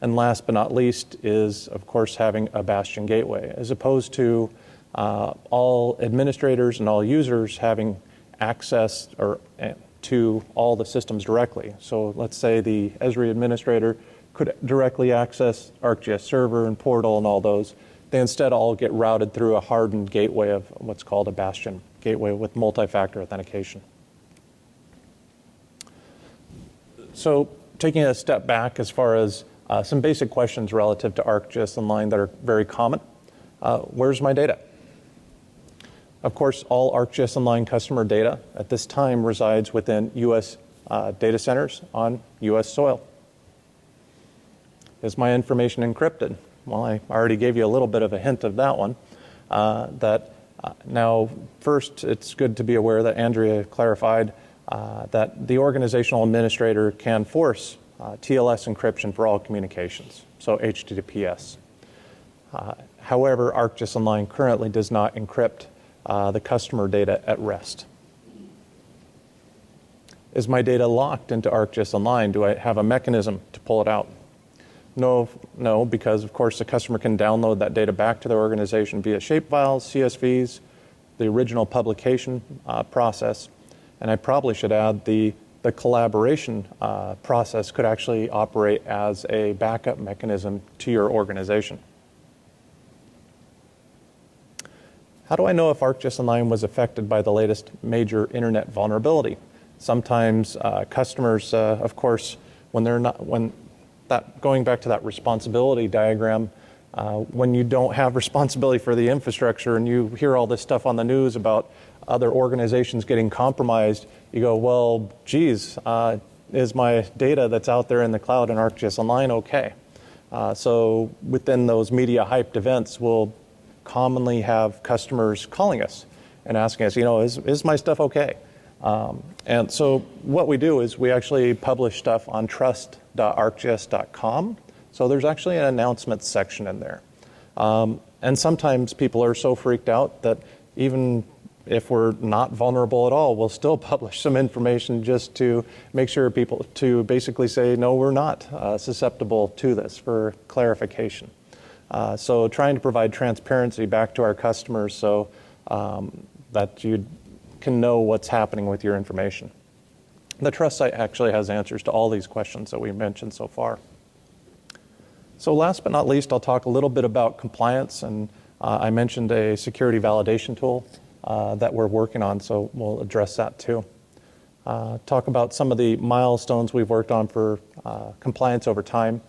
And last but not least is, of course, having a Bastion gateway, as opposed to all administrators and all users having access to all the systems directly. So let's say the Esri administrator could directly access ArcGIS server and portal and all those. They instead all get routed through a hardened gateway of what's called a Bastion gateway with multi-factor authentication. So taking a step back as far as some basic questions relative to ArcGIS Online that are very common. Where's my data? Of course, all ArcGIS Online customer data at this time resides within U.S. Data centers on U.S. soil. Is my information encrypted? Well, I already gave you a little bit of a hint of that one. Now, first, it's good to be aware that Andrea clarified that the organizational administrator can force TLS encryption for all communications, so HTTPS. However, ArcGIS Online currently does not encrypt the customer data at rest. Is my data locked into ArcGIS Online? Do I have a mechanism to pull it out? No, because of course the customer can download that data back to their organization via shapefiles, CSVs. the original publication process. And I probably should add the collaboration process could actually operate as a backup mechanism to your organization. How do I know if ArcGIS Online was affected by the latest major internet vulnerability? Sometimes customers, of course, going back to that responsibility diagram, when you don't have responsibility for the infrastructure and you hear all this stuff on the news about other organizations getting compromised, you go, well, geez, is my data that's out there in the cloud in ArcGIS Online okay? So within those media hyped events, we'll commonly have customers calling us and asking us, is my stuff okay? And so what we do is we actually publish stuff on trust.arcgis.com. So there's actually an announcements section in there. And sometimes people are so freaked out that even if we're not vulnerable at all, we'll still publish some information just to make sure people to basically say, no, we're not susceptible to this for clarification. So trying to provide transparency back to our customers so that you can know what's happening with your information. The Trust site actually has answers to all these questions that we mentioned so far. So last but not least, I'll talk a little bit about compliance, and I mentioned a security validation tool that we're working on, so we'll address that too. Talk about some of the milestones we've worked on for compliance over time.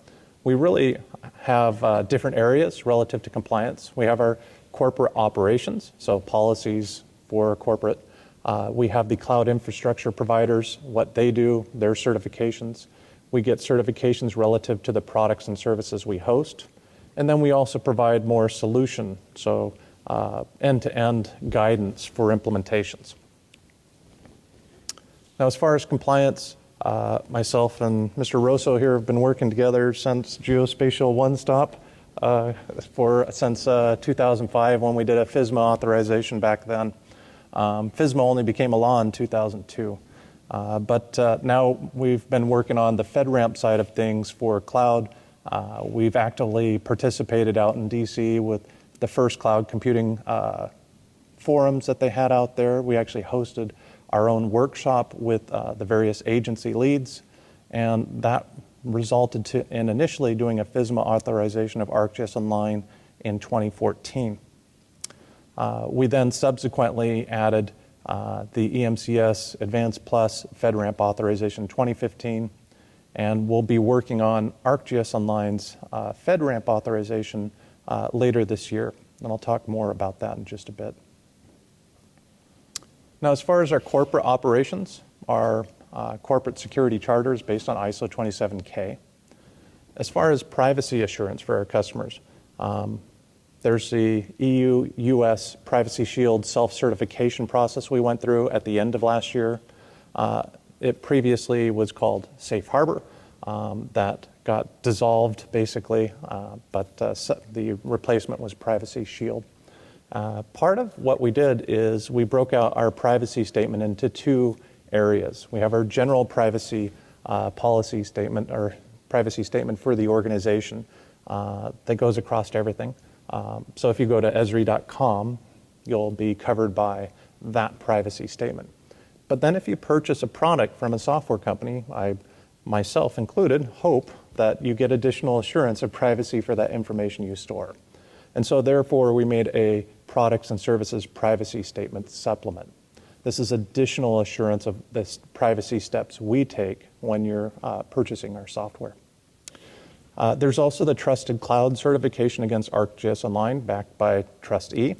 We really have different areas relative to compliance. We have our corporate operations, so policies for corporate. We have the cloud infrastructure providers, what they do, their certifications. We get certifications relative to the products and services we host. And then we also provide more solution, so end-to-end guidance for implementations. Now, as far as compliance, myself and Mr. Rosso here have been working together since Geospatial One Stop since 2005 when we did a FSMA authorization back then. FSMA only became a law in 2002. But now we've been working on the FedRAMP side of things for cloud. We've actively participated out in DC with the first cloud computing forums that they had out there. We actually hosted our own workshop with the various agency leads, and that resulted in initially doing a FSMA authorization of ArcGIS Online in 2014. We then subsequently added the EMCS Advanced Plus FedRAMP authorization in 2015, and we'll be working on ArcGIS Online's FedRAMP authorization later this year, and I'll talk more about that in just a bit. Now, as far as our corporate operations, our corporate security charter is based on ISO 27K. As far as privacy assurance for our customers, there's the EU-US Privacy Shield self-certification process we went through at the end of last year. It previously was called Safe Harbor. That got dissolved, basically, but the replacement was Privacy Shield. Part of what we did is we broke out our privacy statement into two areas. We have our general privacy policy statement, or privacy statement for the organization that goes across everything. So if you go to Esri.com, you'll be covered by that privacy statement. But then if you purchase a product from a software company, I myself included, hope that you get additional assurance of privacy for that information you store. And so therefore we made a products and services privacy statement supplement. This is additional assurance of the privacy steps we take when you're purchasing our software. There's also the Trusted Cloud certification against ArcGIS Online, backed by TrustE.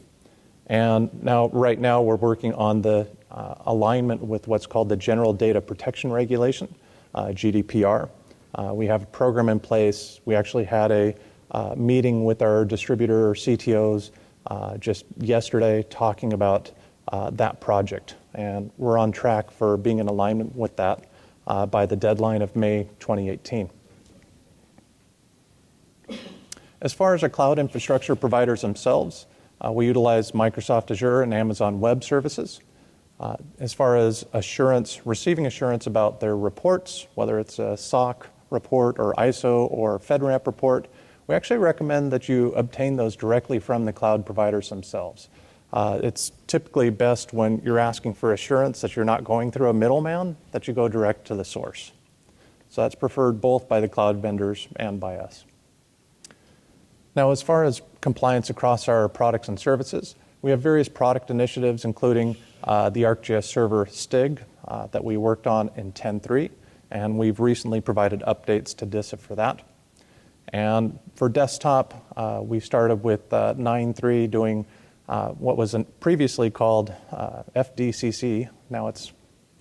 And right now, we're working on the alignment with what's called the General Data Protection Regulation, GDPR. We have a program in place. We actually had a meeting with our distributor or CTOs just yesterday talking about that project. And we're on track for being in alignment with that by the deadline of May 2018. As far as our cloud infrastructure providers themselves, we utilize Microsoft Azure and Amazon Web Services. As far as assurance, receiving assurance about their reports, whether it's a SOC report or ISO or FedRAMP report, we actually recommend that you obtain those directly from the cloud providers themselves. It's typically best when you're asking for assurance that you're not going through a middleman, that you go direct to the source. So that's preferred both by the cloud vendors and by us. Now, as far as compliance across our products and services, we have various product initiatives, including the ArcGIS server STIG that we worked on in 10.3, and we've recently provided updates to DISA for that. And for desktop, we started with 9.3 doing what was previously called FDCC. Now it's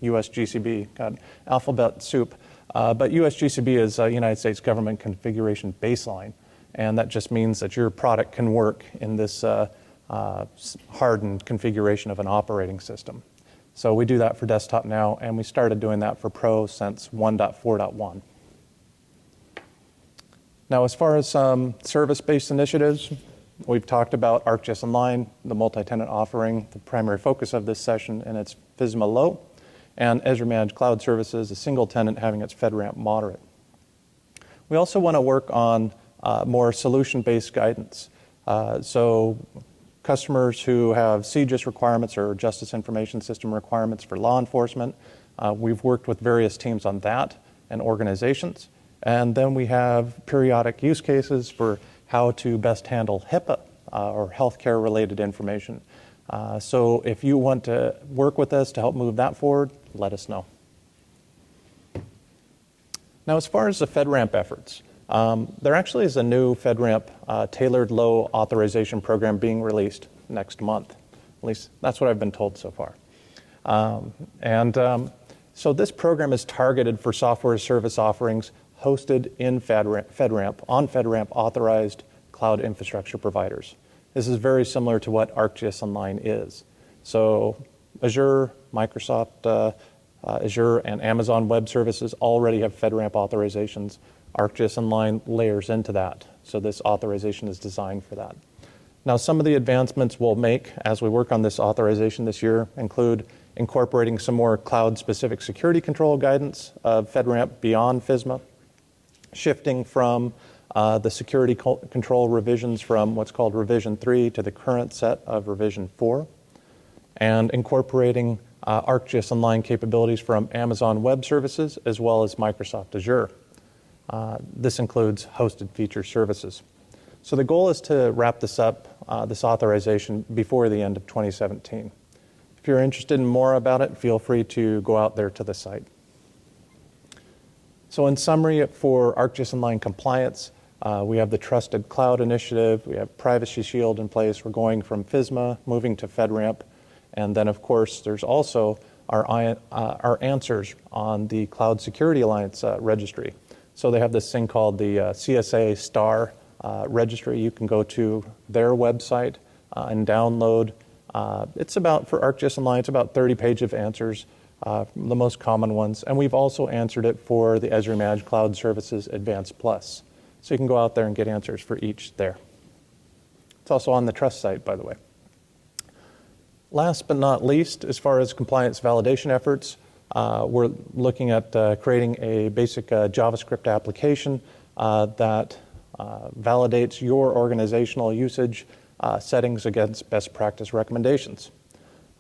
USGCB, got alphabet soup. But USGCB is United States Government Configuration Baseline, and that just means that your product can work in this hardened configuration of an operating system. So we do that for desktop now, and we started doing that for Pro since 1.4.1. Now, as far as service-based initiatives, we've talked about ArcGIS Online, the multi-tenant offering, the primary focus of this session, and its FSMA low, and Esri Managed Cloud Services, a single tenant having its FedRAMP moderate. We also want to work on more solution-based guidance. So customers who have CJIS requirements or Justice Information System requirements for law enforcement, we've worked with various teams on that and organizations. And then we have periodic use cases for how to best handle HIPAA or healthcare-related information. So if you want to work with us to help move that forward, let us know. Now, as far as the FedRAMP efforts, there actually is a new FedRAMP tailored low authorization program being released next month. At least that's what I've been told so far. So this program is targeted for software service offerings hosted in FedRAMP, on FedRAMP authorized cloud infrastructure providers. This is very similar to what ArcGIS Online is. So Azure, Microsoft Azure, and Amazon Web Services already have FedRAMP authorizations. ArcGIS Online layers into that. So this authorization is designed for that. Now, some of the advancements we'll make as we work on this authorization this year include incorporating some more cloud-specific security control guidance of FedRAMP beyond FSMA, shifting from the security control revisions from what's called Revision 3 to the current set of Revision 4, and incorporating ArcGIS Online capabilities from Amazon Web Services as well as Microsoft Azure. This includes hosted feature services. So the goal is to wrap this up, this authorization, before the end of 2017. If you're interested in more about it, feel free to go out there to the site. So in summary, for ArcGIS Online compliance, we have the Trusted Cloud Initiative, we have Privacy Shield in place, we're going from FSMA, moving to FedRAMP, and then of course there's also our answers on the Cloud Security Alliance registry. So they have this thing called the CSA STAR registry. You can go to their website and download. It's about, for ArcGIS Online, it's about 30 pages of answers, the most common ones. And we've also answered it for the Esri Managed Cloud Services Advanced Plus. So you can go out there and get answers for each there. It's also on the Trust site, by the way. Last but not least, as far as compliance validation efforts, we're looking at creating a basic JavaScript application that validates your organizational usage settings against best practice recommendations.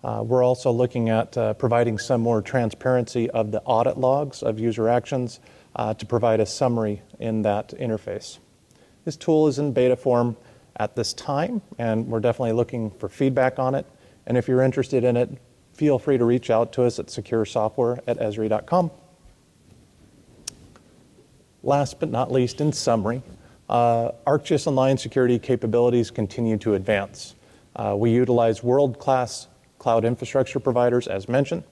We're also looking at providing some more transparency of the audit logs of user actions to provide a summary in that interface. This tool is in beta form at this time, and we're definitely looking for feedback on it. And if you're interested in it, feel free to reach out to us at securesoftware@esri.com. Last but not least, in summary, ArcGIS Online security capabilities continue to advance. We utilize world-class cloud infrastructure providers, as mentioned,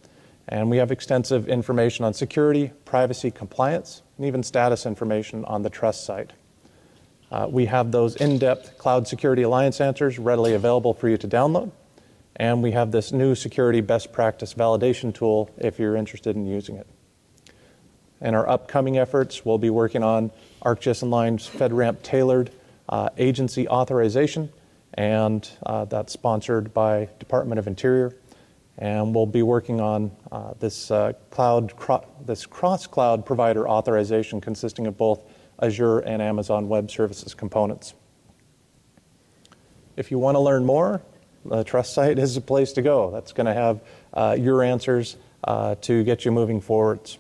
and we have extensive information on security, privacy, compliance, and even status information on the Trust site. We have those in-depth Cloud Security Alliance answers readily available for you to download, and we have this new security best practice validation tool if you're interested in using it. In our upcoming efforts, we'll be working on ArcGIS Online's FedRAMP tailored agency authorization, and that's sponsored by Department of Interior. And we'll be working on this cross-cloud provider authorization consisting of both Azure and Amazon Web Services components. If you want to learn more, the trust site is the place to go. That's going to have your answers to get you moving forwards.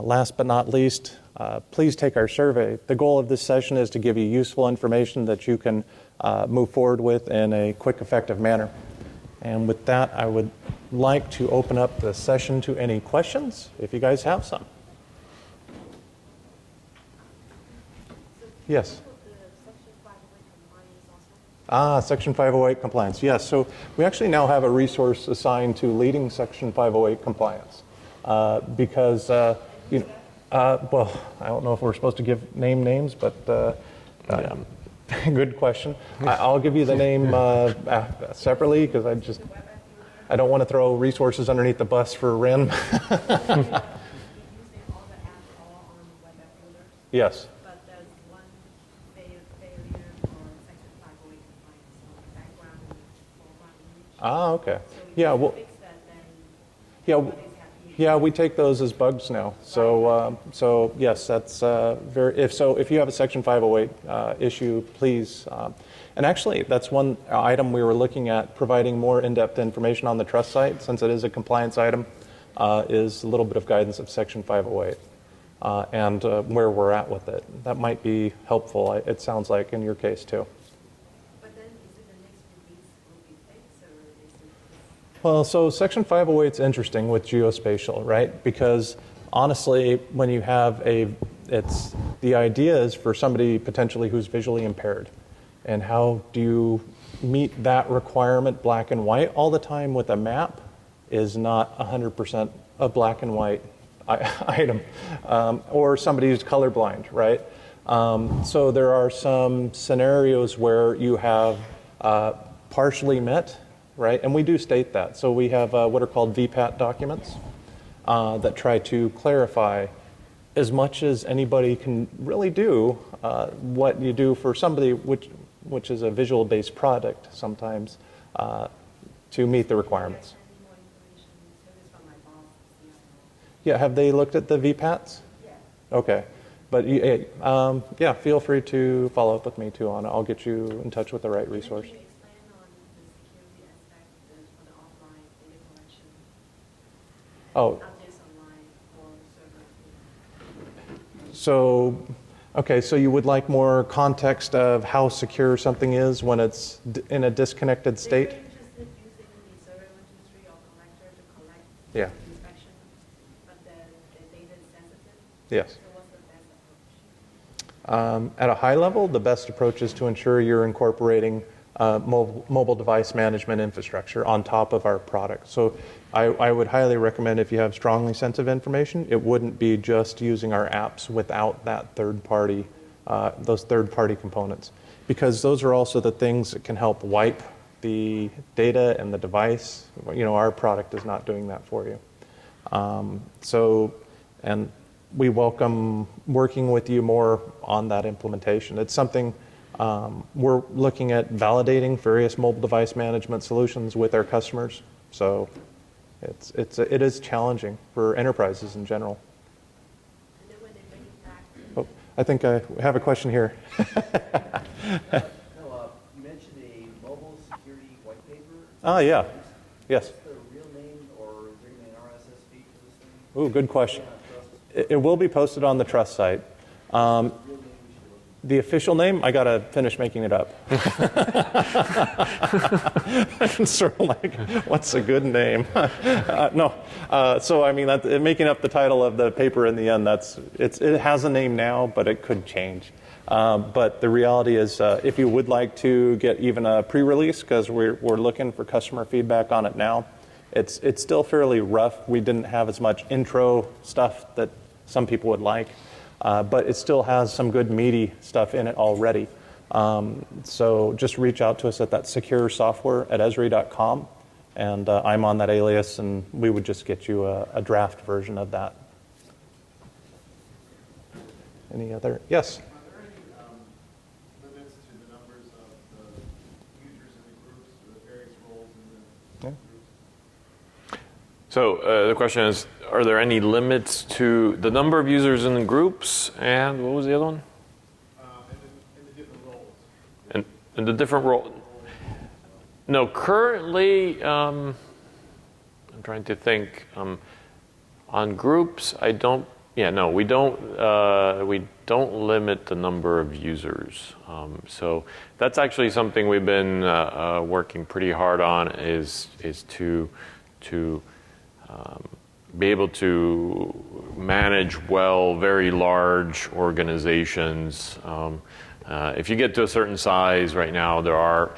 Last but not least, please take our survey. The goal of this session is to give you useful information that you can move forward with in a quick, effective manner. And with that, I would like to open up the session to any questions, if you guys have some. Yes? Section 508 compliance. Yes, so we actually now have a resource assigned to leading Section 508 compliance because, well, I don't know if we're supposed to give names, but good question. I'll give you the name separately because I don't want to throw resources underneath the bus for RIN. Yes. But there's one failure for Section 508 compliance, so background and foreground image. Okay. So if Yeah. you Well. fix that, then Yeah. everybody's happy. Yeah, we take those as bugs now. So yes, that's if you have a Section 508 issue, please. And actually, that's one item we were looking at, providing more in-depth information on the trust site, since it is a compliance item, is a little bit of guidance of Section 508 and where we're at with it. That might be helpful. It sounds like in your case too. But then is it the next release will be fixed, or is it? Well, so Section 508 is interesting with geospatial, right? Because honestly, when you have the idea is for somebody potentially who's visually impaired. And how do you meet that requirement black and white all the time with a map is not 100% a black and white item. Or somebody who's colorblind, right? So there are some scenarios where you have partially met, right? And we do state that. So we have what are called VPAT documents that try to clarify as much as anybody can really do what you do for somebody which is a visual-based product sometimes to meet the requirements. Yeah, have they looked at the VPATs? Yeah. Okay. But yeah, feel free to follow up with me too on it. I'll get you in touch with the right resource. Can you expand on the security aspect for the offline data collection? Oh, Not just online or server. so, okay, so you would like more context of how secure something is when it's in a disconnected state? They're interested using the server 123 or collector to collect Yeah. inspection, but the data is sensitive. Yes. So what's the best approach? At a high level, the best approach is to ensure you're incorporating mobile device management infrastructure on top of our product. So I would highly recommend if you have strongly sensitive information, it wouldn't be just using our apps without that third-party, those third-party components. Because those are also the things that can help wipe the data and the device. You know, our product is not doing that for you. And we welcome working with you more on that implementation. It's something we're looking at validating various mobile device management solutions with our customers. So it is challenging for enterprises in general. And then when they bring it back, Oh, I think I have a question here. You mentioned a mobile security white paper. Oh, yeah. Yes. What's the real name, or is there going to be an RSS feed for this thing? Ooh, good question. Yeah, It will be posted on the Trust site. real name we should look The official name, I gotta finish making it up. I'm sort of like, what's a good name? No, so I mean, making up the title of the paper in the end, it has a name now, but it could change. But the reality is, if you would like to get even a pre-release, because we're looking for customer feedback on it now, it's still fairly rough. We didn't have as much intro stuff that some people would like. But it still has some good meaty stuff in it already. So just reach out to us at that securesoftware@esri.com, and I'm on that alias, and we would just get you a draft version of that. Any other? Yes? Are there any limits to the numbers of the users in the groups, or the various roles in the groups? So the question is, are there any limits to the number of users in the groups, and what was the other one? And the different roles. And the different role. No, currently, I'm trying to think. On groups, I don't. Yeah, no, we don't. We don't limit the number of users. So that's actually something we've been working pretty hard on. Is to be able to manage well very large organizations. If you get to a certain size right now, there are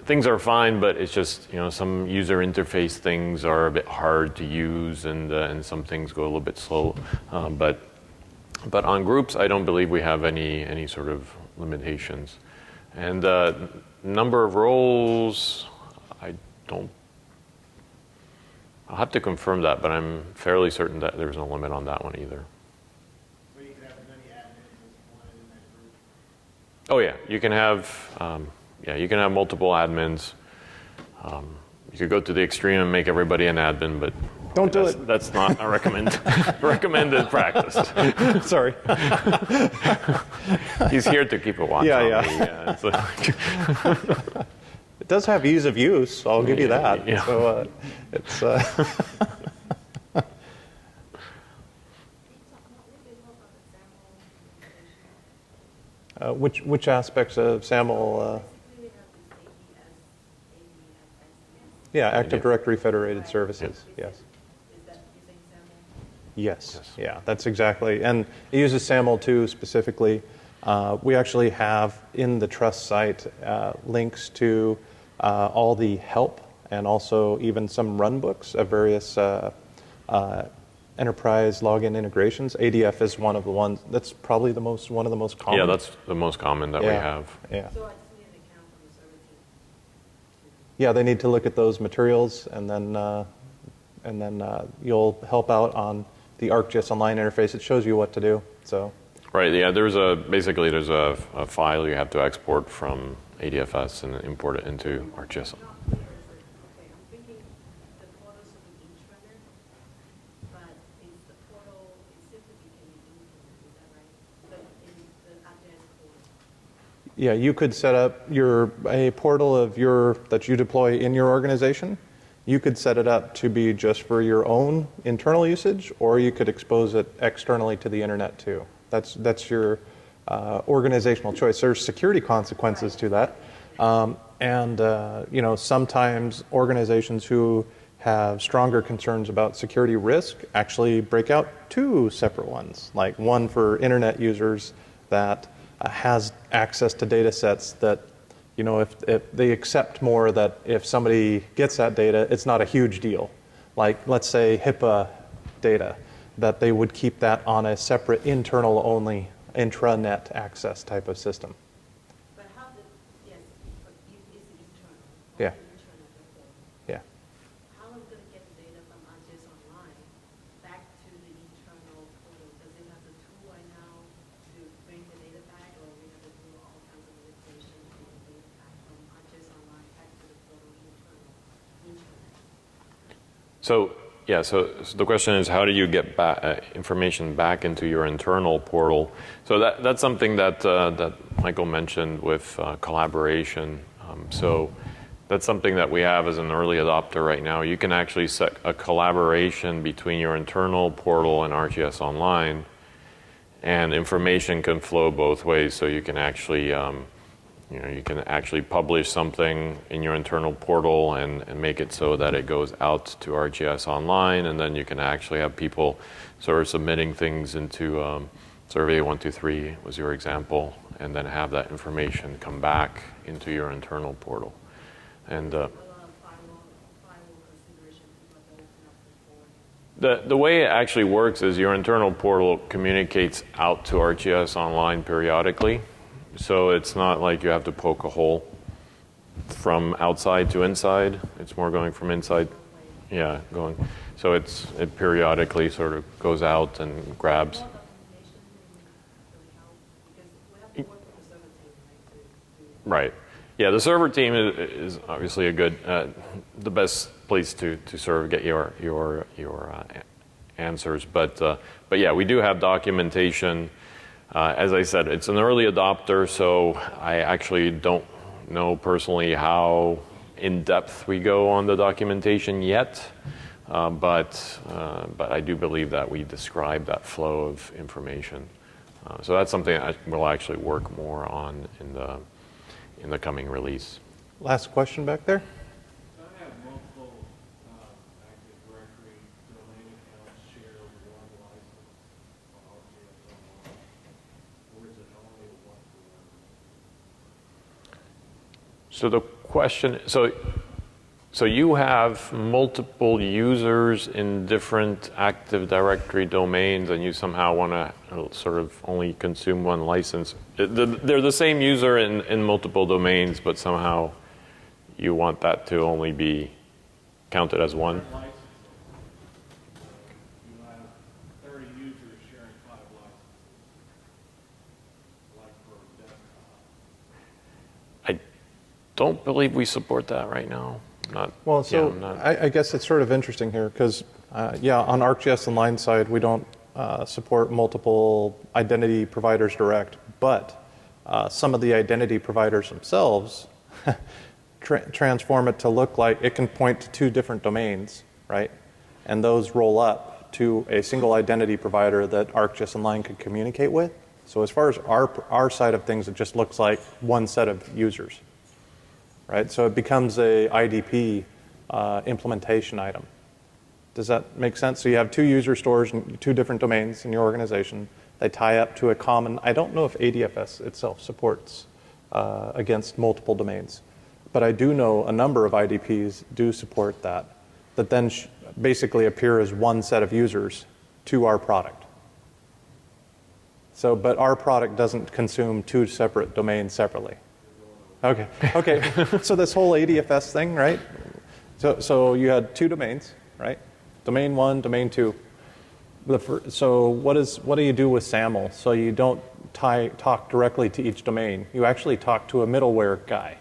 things are fine, but it's just some user interface things are a bit hard to use, and some things go a little bit slow. But on groups, I don't believe we have any sort of limitations. And number of roles, I don't. I'll have to confirm that, but I'm fairly certain that there's no limit on that one either. So you can have as many admins as you wanted in that group? Oh yeah, you can have multiple admins. You could go to the extreme and make everybody an admin, but Don't do it. That's not a recommended practice. Sorry. He's here to keep a watch on me. Yeah, it does have ease of use, so I'll give you that. Yeah. So it's. Which aspects of SAML? Yeah, Active Directory Federated Services. Yes. Is that using SAML? Yes. Yeah, that's exactly. And it uses SAML 2 specifically. We actually have in the Trust site links to all the help and also even some runbooks of various enterprise login integrations. ADF is one of the ones that's probably one of the most common. Yeah, that's the most common that we have. Yeah. So I just need an account from the server team. Yeah, they need to look at those materials, and then you'll help out on the ArcGIS Online interface. It shows you what to do. So. Right. Yeah. There's a file you have to export from ADFS and import it into ArcGIS. Okay, I'm thinking the portals of the intranet, but it's the portal, it simply became an intranet, is that right? But in the ArcGIS portal. Yeah, you could set up a portal that you deploy in your organization. You could set it up to be just for your own internal usage, or you could expose it externally to the internet too. That's your organizational choice. There's security consequences to that, and sometimes organizations who have stronger concerns about security risk actually break out 2 separate ones, like one for internet users that has access to data sets that, if they accept more that if somebody gets that data, it's not a huge deal. Like, let's say HIPAA data, that they would keep that on a separate internal only intranet access type of system. But yes, but it's internal. Yeah. Internal report. Yeah. How am I going to get the data from ArcGIS Online back to the internal portal? Does it have the tool right now to bring the data back, or we have to do all kinds of manipulation to get the data back from ArcGIS Online back to the portal internal? So the question is, how do you get information back into your internal portal? So that's something that Michael mentioned with collaboration. So that's something that we have as an early adopter right now. You can actually set a collaboration between your internal portal and ArcGIS Online, and information can flow both ways. So you can actually you can actually publish something in your internal portal and make it so that it goes out to ArcGIS Online, and then you can actually have people sort of submitting things into Survey 123 was your example, and then have that information come back into your internal portal. And the way it actually works is your internal portal communicates out to ArcGIS Online periodically. So it's not like you have to poke a hole from outside to inside. It's more going from inside. Yeah, going. So it periodically sort of goes out and grabs. Right. Yeah, the server team is obviously the best place to sort of get your answers. But yeah, we do have documentation. As I said, it's an early adopter, so I actually don't know personally how in depth we go on the documentation yet, but I do believe that we describe that flow of information. So that's something that we'll actually work more on in the coming release. Last question back there. I have multiple Active Directory domain accounts share one license on ArcGIS Online, or is it only one for one? So the question, so you have multiple users in different Active Directory domains, and you somehow want to sort of only consume one license. They're the same user in multiple domains, but somehow you want that to only be counted as one. Licenses. You have 30 users sharing 5 licenses, like for desktop. I don't believe we support that right now. Not, Well, so yeah, not, I guess it's sort of interesting here because, yeah, on ArcGIS Online side, we don't support multiple identity providers direct, but some of the identity providers themselves transform it to look like it can point to 2 different domains, right? And those roll up to a single identity provider that ArcGIS Online could communicate with. So as far as our side of things, it just looks like one set of users. Right, so it becomes a IDP implementation item. Does that make sense? So you have 2 user stores and 2 different domains in your organization. They tie up to a common. I don't know if ADFS itself supports against multiple domains, but I do know a number of IDPs do support that then basically appear as one set of users to our product. So, but our product doesn't consume 2 separate domains separately. Okay. So this whole ADFS thing, right? So you had 2 domains, right? Domain 1, domain 2. So what do you do with SAML? So you don't talk directly to each domain. You actually talk to a middleware guy.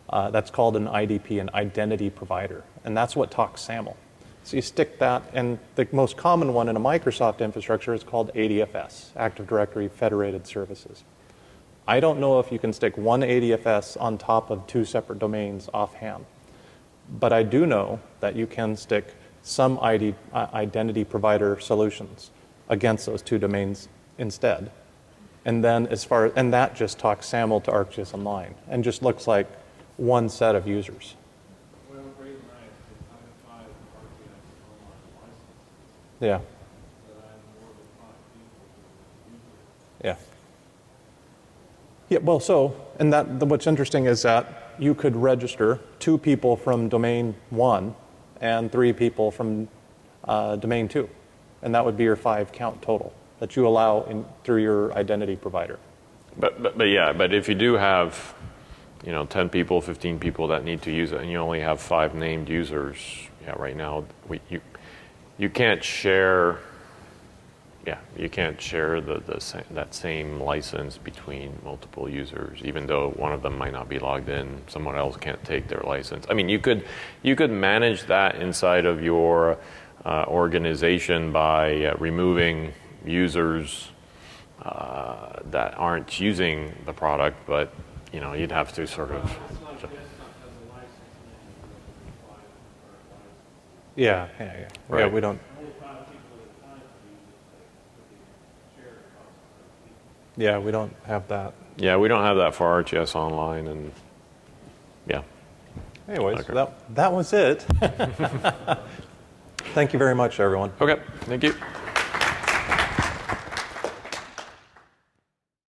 That's called an IDP, an identity provider, and that's what talks SAML. So you stick that, and the most common one in a Microsoft infrastructure is called ADFS, Active Directory Federated Services. I don't know if you can stick one ADFS on top of 2 separate domains offhand, but I do know that you can stick some identity provider solutions against those 2 domains instead. And then and that just talks SAML to ArcGIS Online and just looks like one set of users. Well, the reason I have 5 ArcGIS Online licenses, Yeah. but I have more than 5 people who use it. Yeah. Yeah, well, what's interesting is that you could register 2 people from domain 1 and 3 people from domain 2, and that would be your 5 count total that you allow through your identity provider. But if you do have, 10 people, 15 people that need to use it, and you only have 5 named users, right now you can't share. Yeah, you can't share that same license between multiple users, even though one of them might not be logged in. Someone else can't take their license. I mean, you could manage that inside of your organization by removing users that aren't using the product, but you'd have to sort of. It's like desktop has a license and then you apply for a license. Yeah. Right. Yeah, we don't. Only 5 people at a time can use it, they share it across 5 people. Yeah, we don't have that. Yeah, we don't have that for ArcGIS Online, and yeah. Anyways, Okay. that was it. Thank you very much, everyone. Okay, thank you.